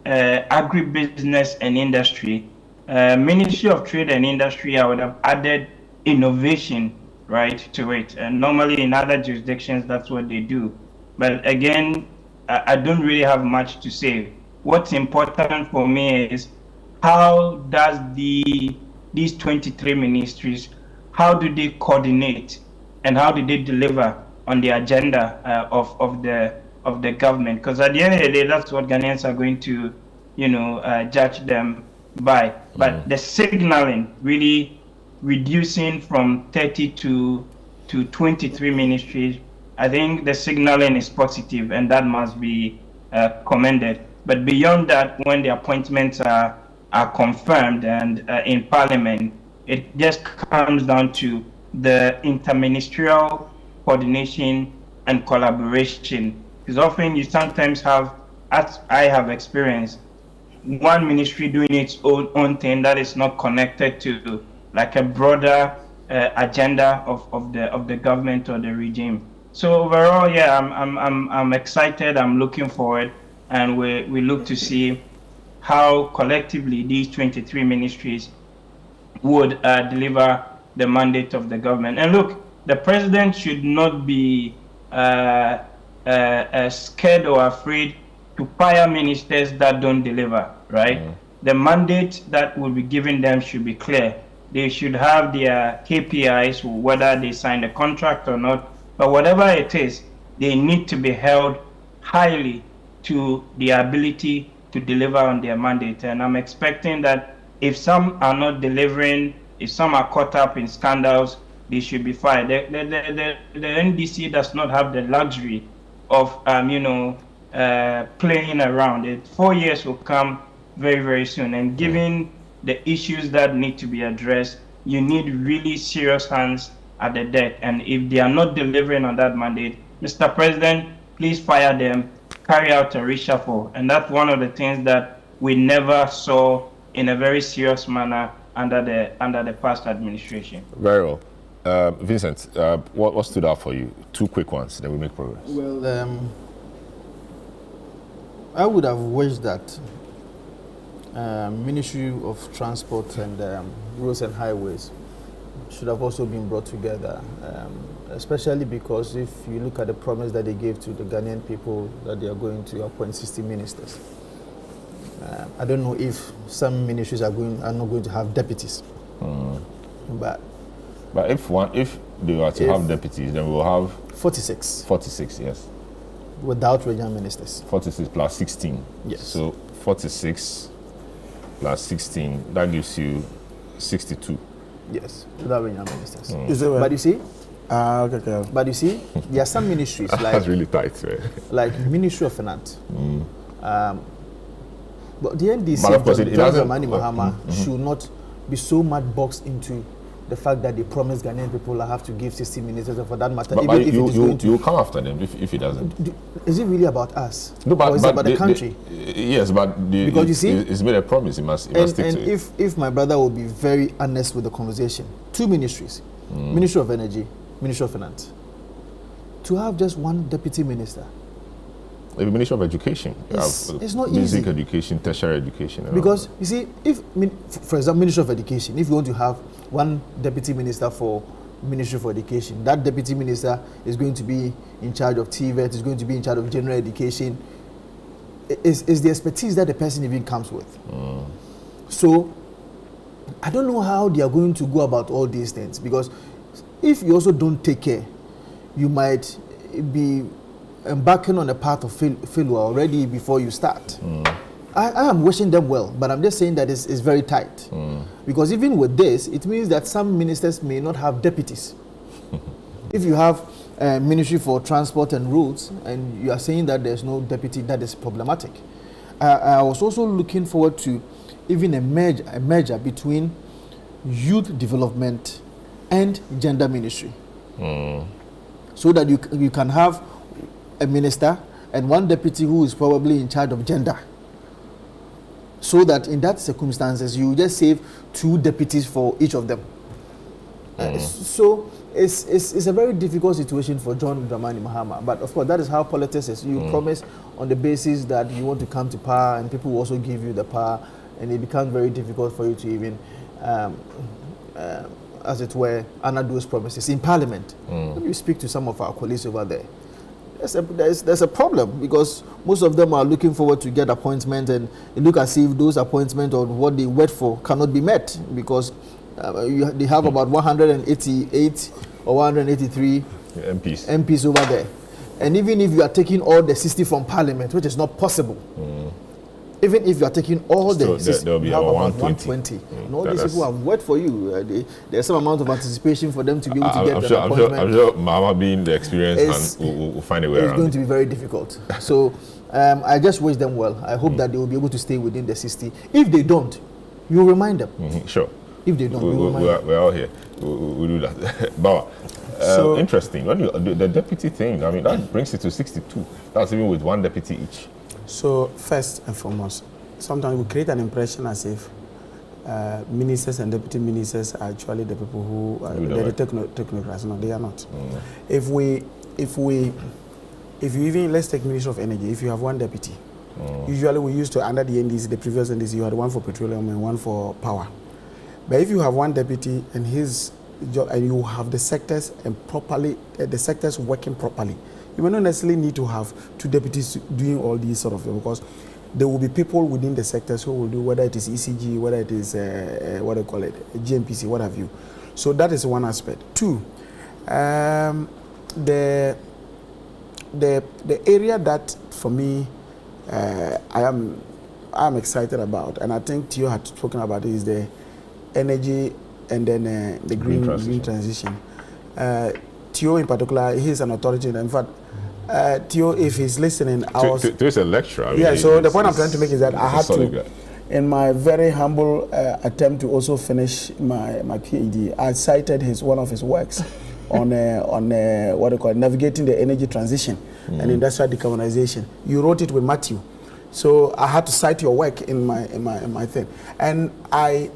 S3: Agribusiness and Industry. Ministry of Trade and Industry, I would have added innovation, right, to it. And normally in other jurisdictions, that's what they do. But again, I don't really have much to say. What's important for me is how does these 23 ministries, how do they coordinate and how do they deliver on the agenda of the government? Because at the end of the day, that's what Ghanaians are going to, judge them by. But the signaling, really reducing from 30 to 23 ministries, I think the signaling is positive, and that must be commended. But beyond that, when the appointments are confirmed and in Parliament, it just comes down to the interministerial coordination and collaboration. Because often you sometimes have, as I have experienced, one ministry doing its own thing that is not connected to like a broader agenda of the government or the regime. So overall, yeah, I'm excited. I'm looking forward, and we look to see how collectively these 23 ministries would deliver the mandate of the government. And look, the president should not be scared or afraid to fire ministers that don't deliver, right? The mandate that will be given them should be clear. They should have their KPIs, whether they sign a contract or not, but whatever it is, they need to be held highly to the ability to deliver on their mandate. And I'm expecting that if some are not delivering, if some are caught up in scandals, they should be fired. The NDC does not have the luxury of, playing around. 4 years will come very, very soon. And given the issues that need to be addressed, you need really serious hands at the deck. And if they are not delivering on that mandate, Mr. President, please fire them, carry out a reshuffle. And that's one of the things that we never saw in a very serious manner under the past administration.
S1: Very well. Vincent, what stood out for you? 2 quick ones, then we make progress.
S2: Well, I would have wished that Ministry of Transport and Roads and Highways should have also been brought together, especially because if you look at the promise that they gave to the Ghanaian people that they are going to appoint 60 ministers. I don't know if some ministries are not going to have deputies, but
S1: if they were to have deputies, then we will have
S2: 46.
S1: 46, yes.
S2: Without regional ministers.
S1: 46 plus 16.
S2: Yes.
S1: So 46 plus 16, that gives you 62.
S2: Yes, without regional ministers.
S4: But
S2: you see,
S4: okay.
S2: But you see, there are some ministries like
S1: that's really tight, right?
S2: like Ministry of Finance. But the NDC,
S1: but of course,
S2: Mahama should not be so much boxed into the fact that they promised Ghanaian people I have to give 60 ministers, and for that matter,
S1: but
S2: even if it is going to,
S1: you come after them if he doesn't.
S2: Is it really about us?
S1: No, but
S2: or is it about the country?
S1: Yes, but
S2: because you see,
S1: it's made a promise. He must stick to it.
S2: If my brother will be very honest with the conversation, 2 ministries, Ministry of Energy, Ministry of Finance, to have just one deputy minister.
S1: The Ministry of Education,
S2: it's not
S1: basic
S2: easy.
S1: education, tertiary education.
S2: Because you see, for example, Ministry of Education, if you want to have one deputy minister for Ministry for Education, that deputy minister is going to be in charge of TVET, is going to be in charge of general education. Is the expertise that the person even comes with. So I don't know how they are going to go about all these things, because if you also don't take care, you might be embarking on a path of failure already before you start. I am wishing them well, but I'm just saying that it's very tight. Because even with this, it means that some ministers may not have deputies. If you have a Ministry for Transport and Roads, and you are saying that there's no deputy, that is problematic. I was also looking forward to even a merger between youth development and gender ministry. So that you can have a minister and one deputy who is probably in charge of gender. So that in that circumstances, you just save 2 deputies for each of them. So it's a very difficult situation for John Dramani Mahama. But of course, that is how politics is. You promise on the basis that you want to come to power, and people will also give you the power, and it becomes very difficult for you to even, as it were, honor those promises in Parliament. When you speak to some of our colleagues over there, there's a problem, because most of them are looking forward to get appointments, and it look as if those appointments or what they wait for cannot be met, because they have about 188 or 183 MPs over there. And even if you are taking all the 60 from Parliament, which is not possible, even if you are taking all the 60,
S1: there'll be
S2: you have about
S1: 120.
S2: 120. And all these people have worked for you. There's some amount of anticipation for them to be able to get an appointment.
S1: I'm sure Mahama, being the experienced hand, will find a way around.
S2: It's going to be very difficult. So I just wish them well. I hope that they will be able to stay within the 60. If they don't, you remind them.
S1: Sure.
S2: If they don't,
S1: we're all here. We'll do that. Bawa, so interesting. When the deputy thing, I mean, that brings it to 62. That's even with 1 deputy each. So
S4: first and foremost, sometimes we create an impression as if ministers and deputy ministers are actually the people who are the technocrats. No, they are not. If you even, let's take Ministry of Energy. If you have 1 deputy, usually we used to, under the NDC, the previous NDC, you had 1 for petroleum and 1 for power. But if you have 1 deputy and his job, and you have the sectors and properly, the sectors working properly, you may not necessarily need to have 2 deputies doing all these sort of things, because there will be people within the sectors who will do, whether it is ECG, whether it is what do you call it, GMPC, what have you. So that is one aspect. 2, the area that for me I am excited about, and I think Theo had spoken about it, is the energy and then the green transition. Theo in particular, he's an authority. In fact, Theo, if he's listening,
S1: Theo's a lecturer. I mean,
S4: yeah, so the point I'm trying to make is that I had to, in my very humble attempt to also finish my PhD, I cited one of his works on what they call navigating the energy transition and industrial decarbonization. You wrote it with Matthew, so I had to cite your work in my thing, and I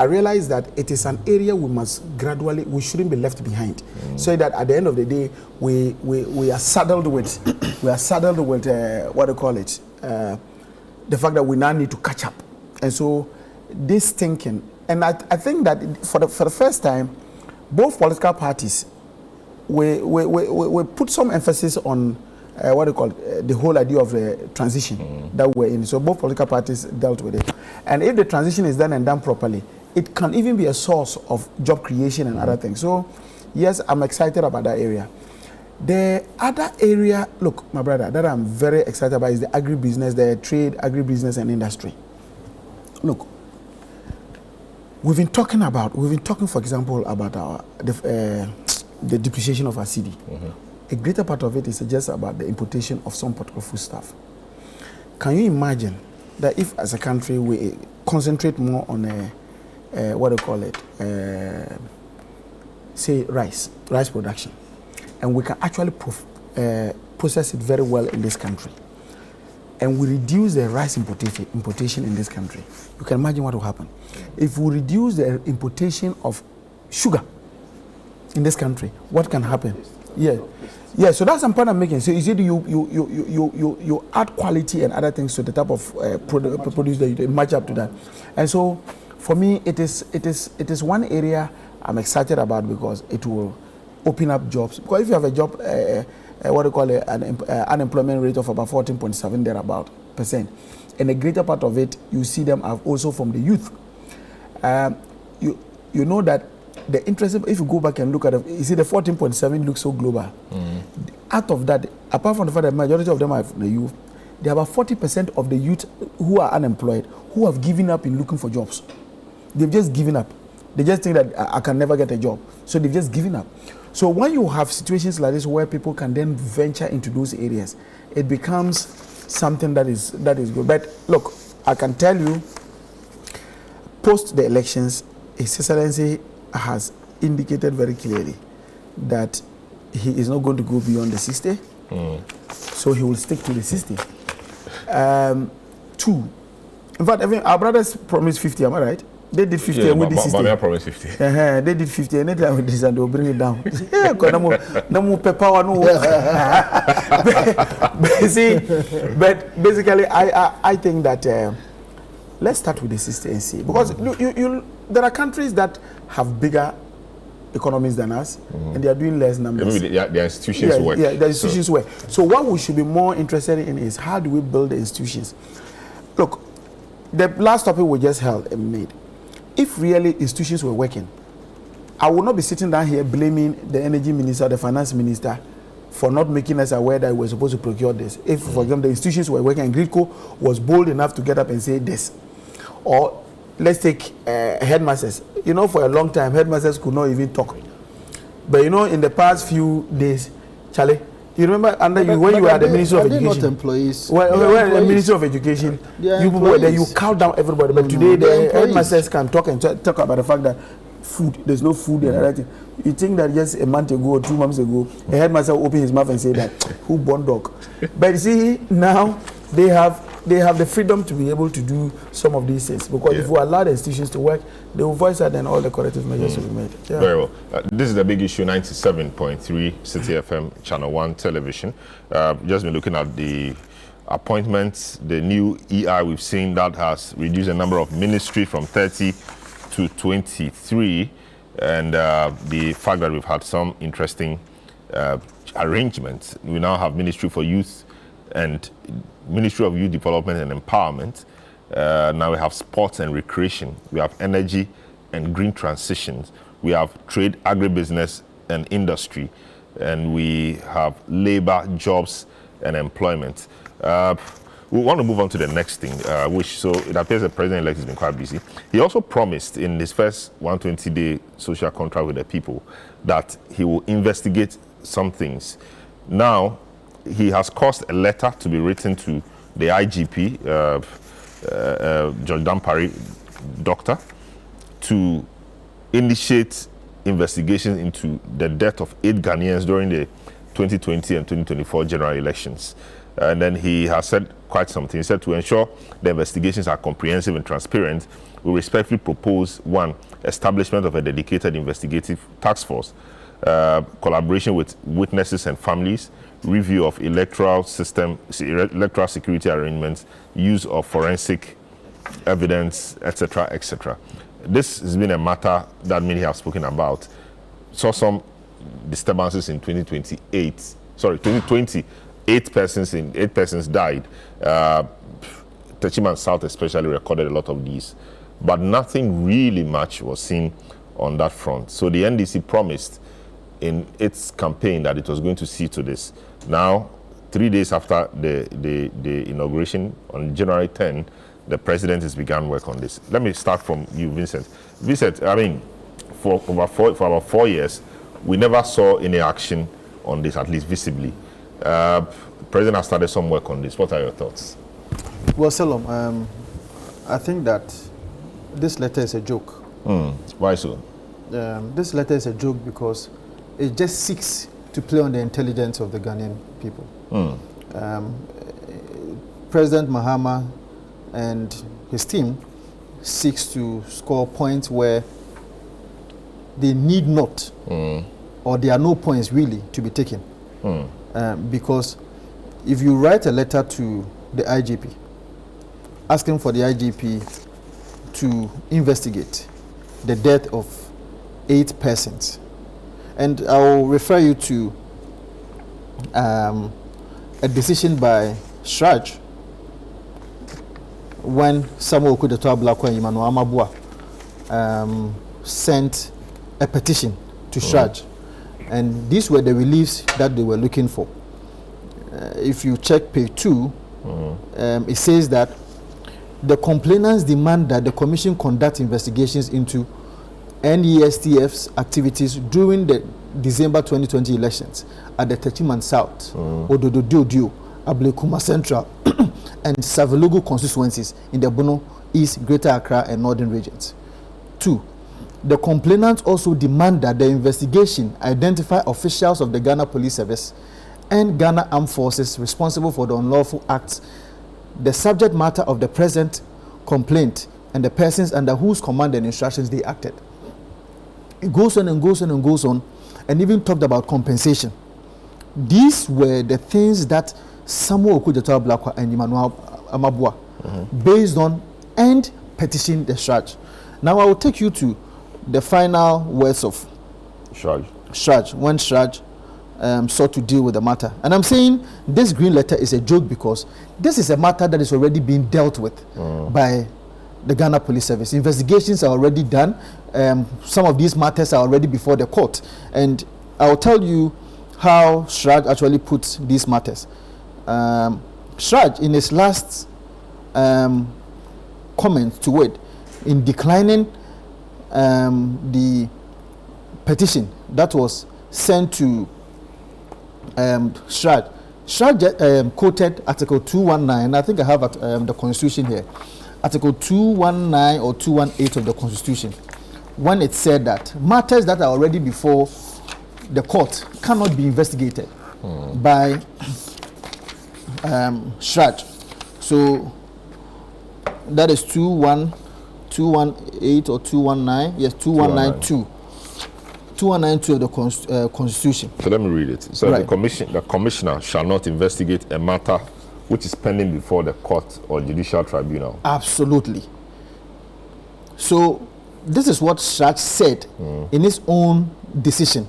S4: realized that it is an area we shouldn't be left behind. So that at the end of the day, we are saddled with what do you call it, the fact that we now need to catch up. And so this thinking, and I think that for the first time, both political parties we put some emphasis on what do you call it, the whole idea of the transition that we're in. So both political parties dealt with it. And if the transition is done and done properly, it can even be a source of job creation and other things. So yes, I'm excited about that area. The other area, look, my brother, that I'm very excited about is the agribusiness, the trade, agribusiness and industry. Look, we've been talking, for example, about the depreciation of our cedi. A greater part of it is just about the importation of some particular foodstuff. Can you imagine that if, as a country, we concentrate more on what do you call it, say rice production, and we can actually process it very well in this country, and we reduce the rice importation in this country, you can imagine what will happen. If we reduce the importation of sugar in this country, what can happen? Yeah, so that's the point I'm making. So you see, you add quality and other things to the type of produce that you match up to that. And so for me, it is one area I'm excited about, because it will open up jobs. Because if you have a job, what do you call it, an unemployment rate of about 14.7 thereabout %, and a greater part of it, you see them are also from the youth. You know that the interest, if you go back and look at it, you see the 14.7 looks so global. Out of that, apart from the fact that the majority of them are the youth, there are about 40% of the youth who are unemployed who have given up in looking for jobs. They've just given up. They just think that I can never get a job. So they've just given up. So when you have situations like this where people can then venture into those areas, it becomes something that is good. But look, I can tell you, post the elections, His Excellency has indicated very clearly that he is not going to go beyond the 60. So he will stick to the 60. 2. In fact, our brothers promised 50, am I right? They did 50 and we did 60.
S1: But promised 50.
S4: They did 50 and then with this and they'll bring it down. No more power, no. But basically, I think that let's start with the 60 and see. Because there are countries that have bigger economies than us, and they are doing less numbers.
S1: Maybe their institutions work.
S4: Yeah, the institutions work. So what we should be more interested in is how do we build the institutions? Look, the last topic we just held and made, if really institutions were working, I would not be sitting down here blaming the energy minister, the finance minister, for not making us aware that we were supposed to procure this. If, for example, the institutions were working and Gridco was bold enough to get up and say this. Or let's take headmasters. You know, for a long time, headmasters could not even talk. But you know, in the past few days, Charlie, you remember when you were at the Ministry of Education?
S2: Not employees.
S4: Well, the Ministry of Education, you count down everybody. But today, the headmasters can talk and talk about the fact that there's no food and everything. You think that just a month ago or 2 months ago, a headmaster will open his mouth and say that, who born dog? But you see, now they have the freedom to be able to do some of these things. Because if we allow the institutions to work, they will voice out and all the corrective measures will be made. Yeah.
S1: Very well. This is the big issue, 97.3 City FM, Channel One television. Just been looking at the appointments, the new EI we've seen that has reduced the number of ministries from 30 to 23. And the fact that we've had some interesting arrangements. We now have Ministry for Youth and Ministry of Youth Development and Empowerment. Now we have sports and recreation. We have energy and green transitions. We have trade, agribusiness and industry. And we have labor, jobs and employment. We want to move on to the next thing, so it appears the president-elect has been quite busy. He also promised in his first 120-day social contract with the people that he will investigate some things. Now, he has caused a letter to be written to the IGP, George Dampari, doctor, to initiate investigations into the death of 8 Ghanaians during the 2020 and 2024 general elections. And then he has said quite something. He said to ensure the investigations are comprehensive and transparent, we respectfully propose 1, establishment of a dedicated investigative task force, collaboration with witnesses and families, review of electoral security arrangements, use of forensic evidence, etc., etc. This has been a matter that many have spoken about. Saw some disturbances in 2020. 8 persons died. Techiman South especially recorded a lot of these, but nothing really much was seen on that front. So the NDC promised in its campaign that it was going to see to this. Now, 3 days after the inauguration on January 10, the president has begun work on this. Let me start from you, Vincent. Vincent, I mean, for about 4 years, we never saw any action on this, at least visibly. President has started some work on this. What are your thoughts?
S2: Well, Salom, I think that this letter is a joke.
S1: Why so?
S2: This letter is a joke because it just seeks to play on the intelligence of the Ghanaian people. President Mahama and his team seeks to score points where they need not, or there are no points really to be taken. Because if you write a letter to the IGP asking for the IGP to investigate the death of 8 persons, and I'll refer you to a decision by Shraj when Samuel Kudeto Ablakwa and Emmanuel Amabua sent a petition to Shraj. And these were the reliefs that they were looking for. If you check page 2, it says that the complainants demand that the commission conduct investigations into NESTF's activities during the December 2020 elections at the Techiman South, Odododio, Ablekuma Central, and Savelugu constituencies in the Bono East, Greater Accra, and Northern regions. 2. The complainants also demand that the investigation identify officials of the Ghana Police Service and Ghana Armed Forces responsible for the unlawful acts, the subject matter of the present complaint, and the persons under whose command and instructions they acted. It goes on and goes on and goes on, and even talked about compensation. These were the things that Samuel Okudzeto Ablakwa and Emmanuel Amabua, based on and petitioned the Shraj. Now I will take you to the final words of Shraj, when Shraj sought to deal with the matter. And I'm saying this green letter is a joke because this is a matter that is already being dealt with by the Ghana Police Service. Investigations are already done. Some of these matters are already before the court. And I'll tell you how Shraj actually puts these matters. Shraj, in his last comment to it, in declining the petition that was sent to Shraj quoted Article 219. I think I have the Constitution here. Article 219 or 218 of the Constitution, when it said that matters that are already before the court cannot be investigated by Shraj. So that is 218 or 219. Yes, 2192. 2192 of the Constitution.
S1: So let me read it. So
S2: Right.
S1: the commissioner shall not investigate a matter which is pending before the court or judicial tribunal.
S2: Absolutely. So this is what Shraj said in his own decision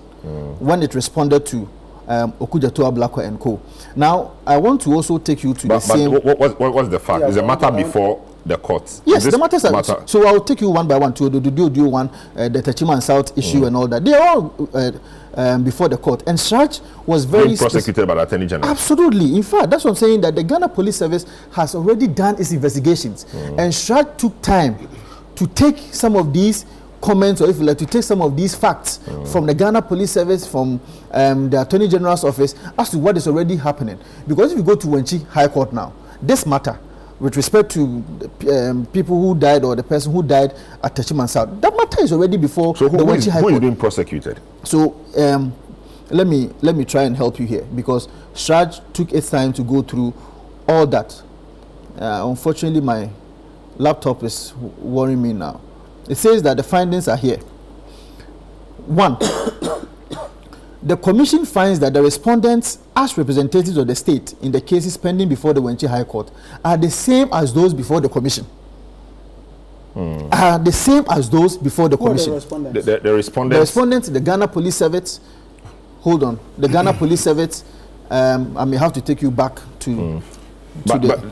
S2: when it responded to Okudzeto Ablakwa and co. Now, I want to also take you to the same...
S1: what's the fact? Is the matter before the court?
S2: Yes, the matters are... So I'll take you one by one to the one, the Techiman South issue and all that. They are all before the court. And Shraj was very...
S1: Being prosecuted by the Attorney General.
S2: Absolutely. In fact, that's what I'm saying, that the Ghana Police Service has already done its investigations. And Shraj took time to take some of these comments, or if you like, to take some of these facts from the Ghana Police Service, from the Attorney General's office, as to what is already happening. Because if you go to Wenchi High Court now, this matter, with respect to people who died or the person who died at Techiman South, that matter is already before the Wenchi High Court.
S1: Who is being prosecuted?
S2: So let me try and help you here, because Shraj took its time to go through all that. Unfortunately, my laptop is worrying me now. It says that the findings are here. 1. The commission finds that the respondents, as representatives of the state in the cases pending before the Wenchi High Court, are the same as those before the commission. Are the same as those before the commission.
S4: The respondents?
S1: The respondents.
S2: The respondents, the Ghana Police Service. Hold on. The Ghana Police Service. I may have to take you back to.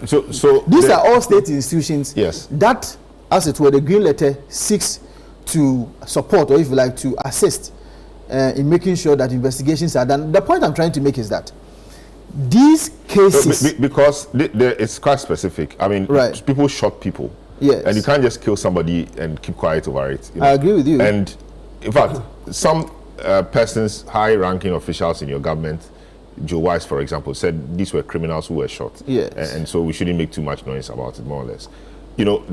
S1: So
S2: these are all state institutions.
S1: Yes.
S2: That, as it were, the green letter seeks to support, or if you like, to assist in making sure that investigations are done. The point I'm trying to make is that these cases,
S1: because it's quite specific. I mean,
S2: Right.
S1: people shot people.
S2: Yes.
S1: And you can't just kill somebody and keep quiet over it.
S2: I agree with you.
S1: And in fact, some persons, high-ranking officials in your government, Joe Wise, for example, said these were criminals who were shot.
S2: Yes.
S1: And so we shouldn't make too much noise about it, more or less. You know,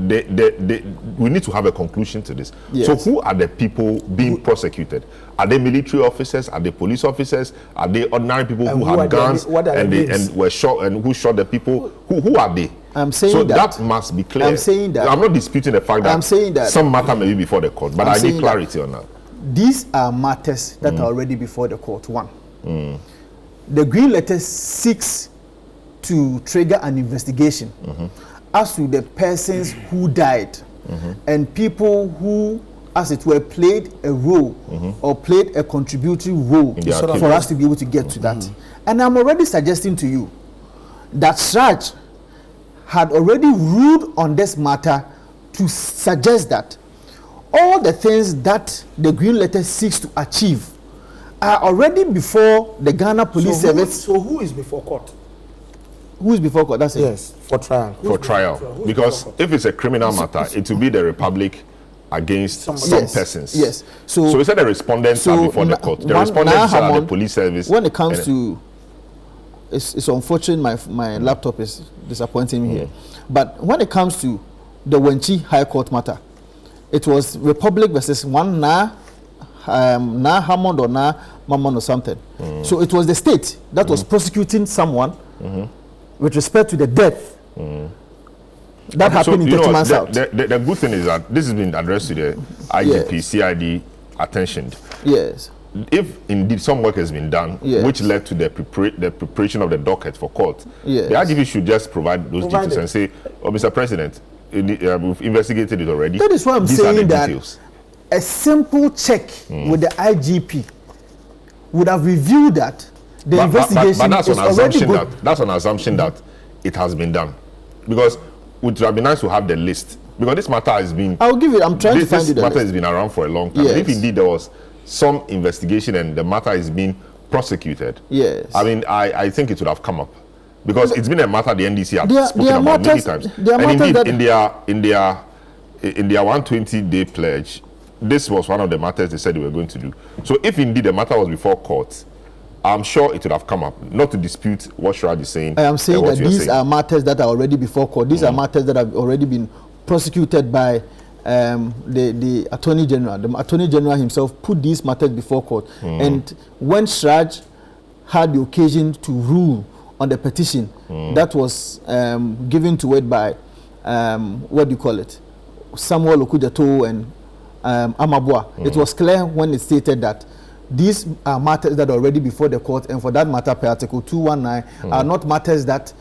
S1: we need to have a conclusion to this.
S2: Yes.
S1: So who are the people being prosecuted? Are they military officers? Are they police officers? Are they ordinary people
S4: And
S1: who
S4: who are
S1: had
S4: their
S1: guns
S4: what are their names?
S1: and were shot, and who shot the people? Who are they?
S2: I'm saying
S1: so
S2: that
S1: must be clear.
S2: I'm saying that
S1: I'm not disputing the fact that
S2: I'm saying that
S1: some matter may be before the court, but
S2: I'm
S1: I need
S2: saying
S1: clarity on that.
S2: these are matters that are already before the court. 1. The green letter seeks to trigger an investigation as to the persons who died and people who, as it were, played a role or played a contributory role
S1: In the
S2: for
S1: activity.
S2: us to be able to get to that. And I'm already suggesting to you that Shraj had already ruled on this matter to suggest that all the things that the green letter seeks to achieve are already before the Ghana Police Service.
S4: So who is before court?
S2: Who's before court? That's it.
S4: Yes, for trial.
S1: For trial. Because if it's a criminal matter, it will be the Republic against some persons.
S2: Yes.
S1: So we said the respondents are before the court. The respondents are the police service.
S2: When it comes to, it's unfortunate my laptop is disappointing me here. But when it comes to the Wenchi High Court matter, it was Republic versus one Na Hammond or Na Mammon or something. So it was the state that was prosecuting someone with respect to the death that happened in 30 months out.
S1: The good thing is that this has been addressed to the IGP, CID attention.
S2: Yes.
S1: If indeed some work has been done, which led to the preparation of the docket for court, the IGP should just provide those details and say, "Oh, Mr. President, we've investigated it already."
S2: That is why I'm
S1: These
S2: saying that
S1: details.
S2: a simple check with the IGP would have reviewed that the investigation
S1: but that's
S2: is
S1: an
S2: already
S1: assumption
S2: good.
S1: that's an assumption that it has been done, because it would have been nice to have the list, because this matter has been.
S2: I'll give it. I'm trying to find
S1: this
S2: you the
S1: matter
S2: list.
S1: has been around for a long time.
S2: Yes.
S1: If indeed there was some investigation and the matter is being prosecuted,
S2: Yes.
S1: I mean, I think it would have come up, because it's been a matter the NDC has
S2: There
S1: spoken
S2: are
S1: about many
S2: matters-
S1: times.
S2: there are
S1: And
S2: matters
S1: indeed,
S2: that-
S1: in their 120-day pledge, this was one of the matters they said they were going to do. So if indeed the matter was before court, I'm sure it would have come up. Not to dispute what Shraj is saying.
S2: I am saying
S1: what
S2: that
S1: you're
S2: these
S1: saying.
S2: are matters that are already before court. These are matters that have already been prosecuted by the Attorney General. The Attorney General himself put these matters before court. And when Shraj had the occasion to rule on the petition that was given to it by, what do you call it, Samuel Okujato and Amabua, it was clear when it stated that these are matters that are already before the court, and for that matter, per Article 219 are not matters that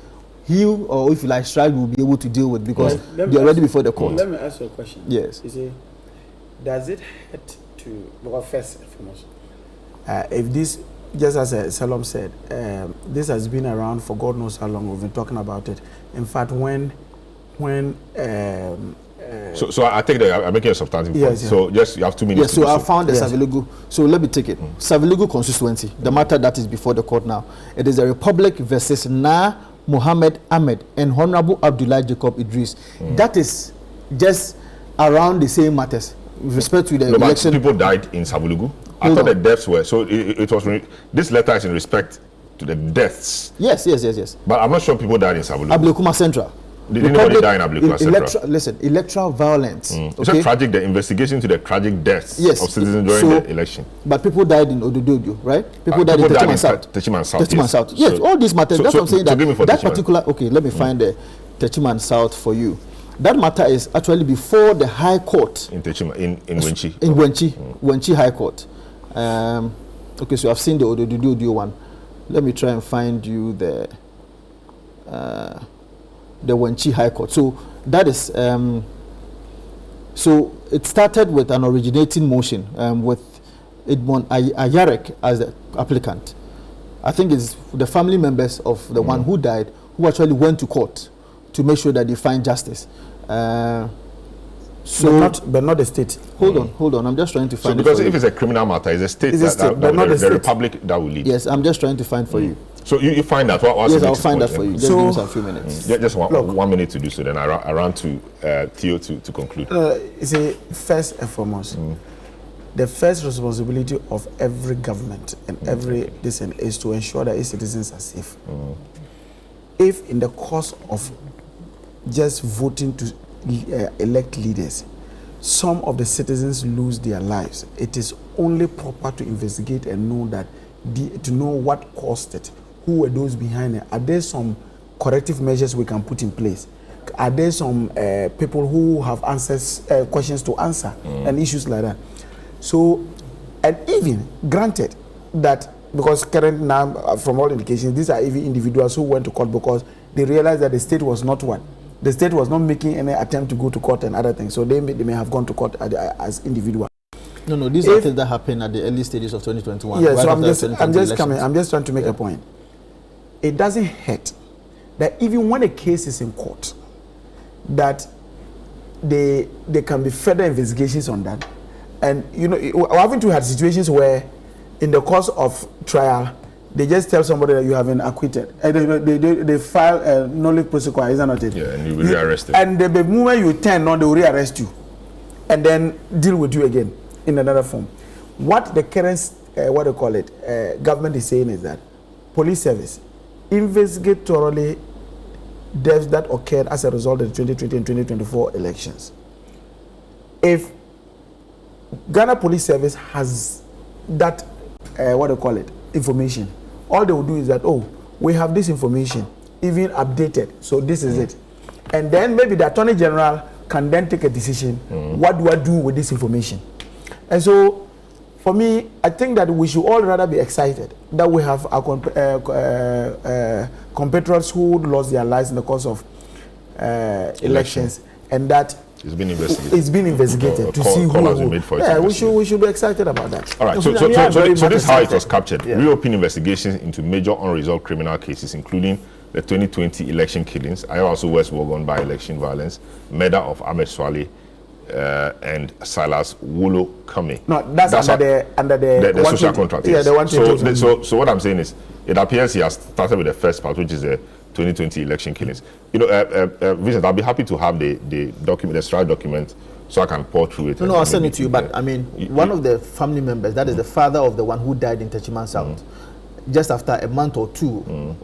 S2: he, or if you like, Shraj will be able to deal with, because they're already before the court.
S4: Let me ask you a question.
S2: Yes.
S4: You see, does it hurt to, well, first and foremost, if this, just as Salom said, this has been around for God knows how long, we've been talking about it. In fact, when
S1: So I take that I'm making a substantive point.
S4: Yes, yeah.
S1: So just you have 2 minutes.
S2: Yes, so
S1: to do
S2: I found the
S4: Yes.
S2: Savilugu. So let me take it. Savilugu constituency, the matter that is before the court now. It is a Republic versus Na Muhammad Ahmed and Honorable Abdullah Jacob Idris. That is just around the same matters with respect to the
S1: No, but
S2: election.
S1: people died in Savilugu. I
S2: Hold
S1: thought
S2: on.
S1: the deaths were so. It was this letter is in respect to the deaths,
S2: Yes.
S1: but I'm not sure people died in Savilugu.
S2: Ablekuma Central.
S1: Did anybody die in Ablekuma Central?
S2: Listen, electoral violence.
S1: It's
S2: Okay?
S1: a tragic. The investigation to the tragic deaths
S2: Yes.
S1: of citizens during
S2: So-
S1: the election.
S2: But people died in Odododio, right? People died in Techiman South.
S1: Techiman South.
S2: Techiman South. Yes,
S1: So-
S2: all these matters. That's what I'm saying.
S1: so give me for
S2: That
S1: Techiman.
S2: particular. Okay, let me find the Techiman South for you. That matter is actually before the High Court
S1: in Techiman in Wenchi.
S2: in Wenchi High Court. Okay, so I've seen the Odododio one. Let me try and find you the Wenchi High Court. So that is so it started with an originating motion with Edmond Ayarek as the applicant. I think it's the family members of the one who died who actually went to court to make sure that they find justice. So
S4: but not the state.
S2: hold on. I'm just trying to
S1: So
S2: find it
S1: because
S2: for
S1: if
S2: you.
S1: it's a criminal matter, it's a state
S4: It's a state, but not the
S1: the
S4: state.
S1: Republic that will lead.
S2: Yes, I'm just trying to find for you.
S1: So you find that. What's
S2: Yes,
S1: the
S2: I'll
S1: next
S2: find that
S1: point
S2: for
S1: then?
S2: you. Just give us a few minutes.
S1: Just
S4: Look.
S1: 1 minute to do so. Then I run to Theo to conclude.
S4: You see, first and foremost, the first responsibility of every government and every citizen is to ensure that its citizens are safe. If in the course of just voting to elect leaders, some of the citizens lose their lives, it is only proper to investigate and know that to know what caused it, who were those behind it. Are there some corrective measures we can put in place? Are there some people who have answers, questions to answer, and issues like that? So, and even granted that, because current now, from all indications, these are even individuals who went to court because they realized that the state was not what? The state was not making any attempt to go to court and other things. So they may have gone to court as individuals.
S2: No, these are things that happened at the early stages of 2021.
S4: Yeah,
S2: right
S4: so
S2: after the 2020
S4: I'm just trying to make a point. It doesn't hurt that even when a case is in court, that there can be further investigations on that. And you know, haven't we had situations where in the course of trial they just tell somebody that you have been acquitted. And they file a nolle prosequi, isn't it?
S1: Yeah, and you will be arrested.
S4: And the moment you turn on, they will rearrest you and then deal with you again in another form. What the current, government is saying is that police service investigate thoroughly deaths that occurred as a result of the 2020 and 2024 elections. If Ghana Police Service has that, information, all they will do is that, we have this information, even updated, so this is it. And then maybe the Attorney General can then take a decision, what do I do with this information? And so, for me, I think that we should all rather be excited that we have our compatriots who lost their lives in the course of elections, and that
S1: it's been investigated.
S4: It's been investigated to see who. Yeah, we should be excited about that.
S1: All right. So this is how it was captured. Reopen investigations into major unresolved criminal cases, including the 2020 election killings, also West Wogon by-election violence, murder of Ahmed Swale, and Silas Wolo Kame.
S4: No, that's under the
S1: social contract.
S4: Yeah, the one.
S1: So what I'm saying is, it appears he has started with the first part, which is the 2020 election killings. Vincent, I'll be happy to have the document, the strike document, so I can pour through it.
S2: No, I'll send it to you. But I mean, one of the family members, that is the father of the one who died in Techiman South, just after a month or two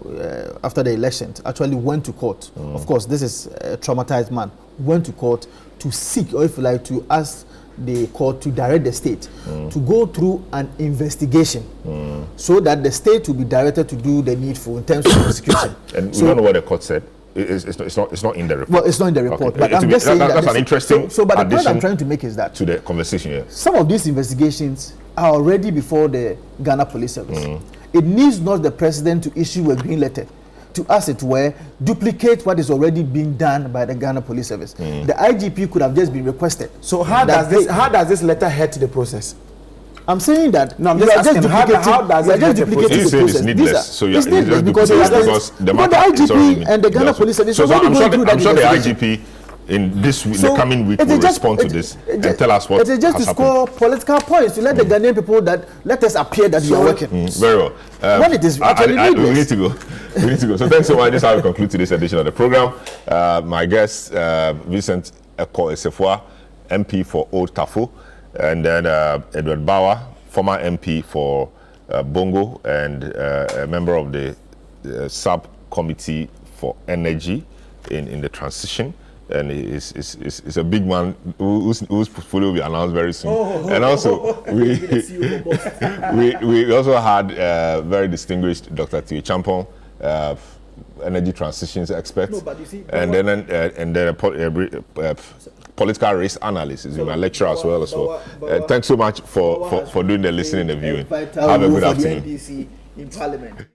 S2: after the elections, actually went to court. Of course, this is a traumatized man. Went to court to seek, or if you like, to ask the court to direct the state to go through an investigation so that the state will be directed to do the needful in terms of prosecution.
S1: And we don't know what the court said. It's not in the report.
S2: Well, it's not in the report.
S1: Okay.
S2: But I'm just saying
S1: that's an interesting
S2: but the point
S1: addition
S2: I'm trying to make is that
S1: to the conversation here.
S2: Some of these investigations are already before the Ghana Police Service. It needs not the president to issue a green letter to, as it were, duplicate what is already being done by the Ghana Police Service. The IGP could have just been requested.
S4: So how does this letter hurt the process?
S2: I'm saying that.
S4: No, I'm just asking how does it hurt the process?
S1: You say it's needless. So
S2: it's needless because the IGP and the Ghana Police Service.
S1: So I'm sure the IGP in the coming week will respond to this and tell us what has happened.
S2: It is just to score political points to let the Ghanaian people that let us appear that you are working.
S1: Very well.
S2: When it is actually
S1: we need to go. We need to go. So thanks so much. This is how we conclude today's edition of the program. My guest, Vincent Eko Esefua, MP for Old Tafo, and then Edward Bauer, former MP for Bongo and a member of the subcommittee for energy in the transition. And he's a big man whose portfolio will be announced very soon. And also, we also had very distinguished Dr. T. Champon, energy transitions expert, and then a political race analyst. He's my lecturer as well. Thanks so much for doing the listening and the viewing. Have a good afternoon.
S2: In Parliament.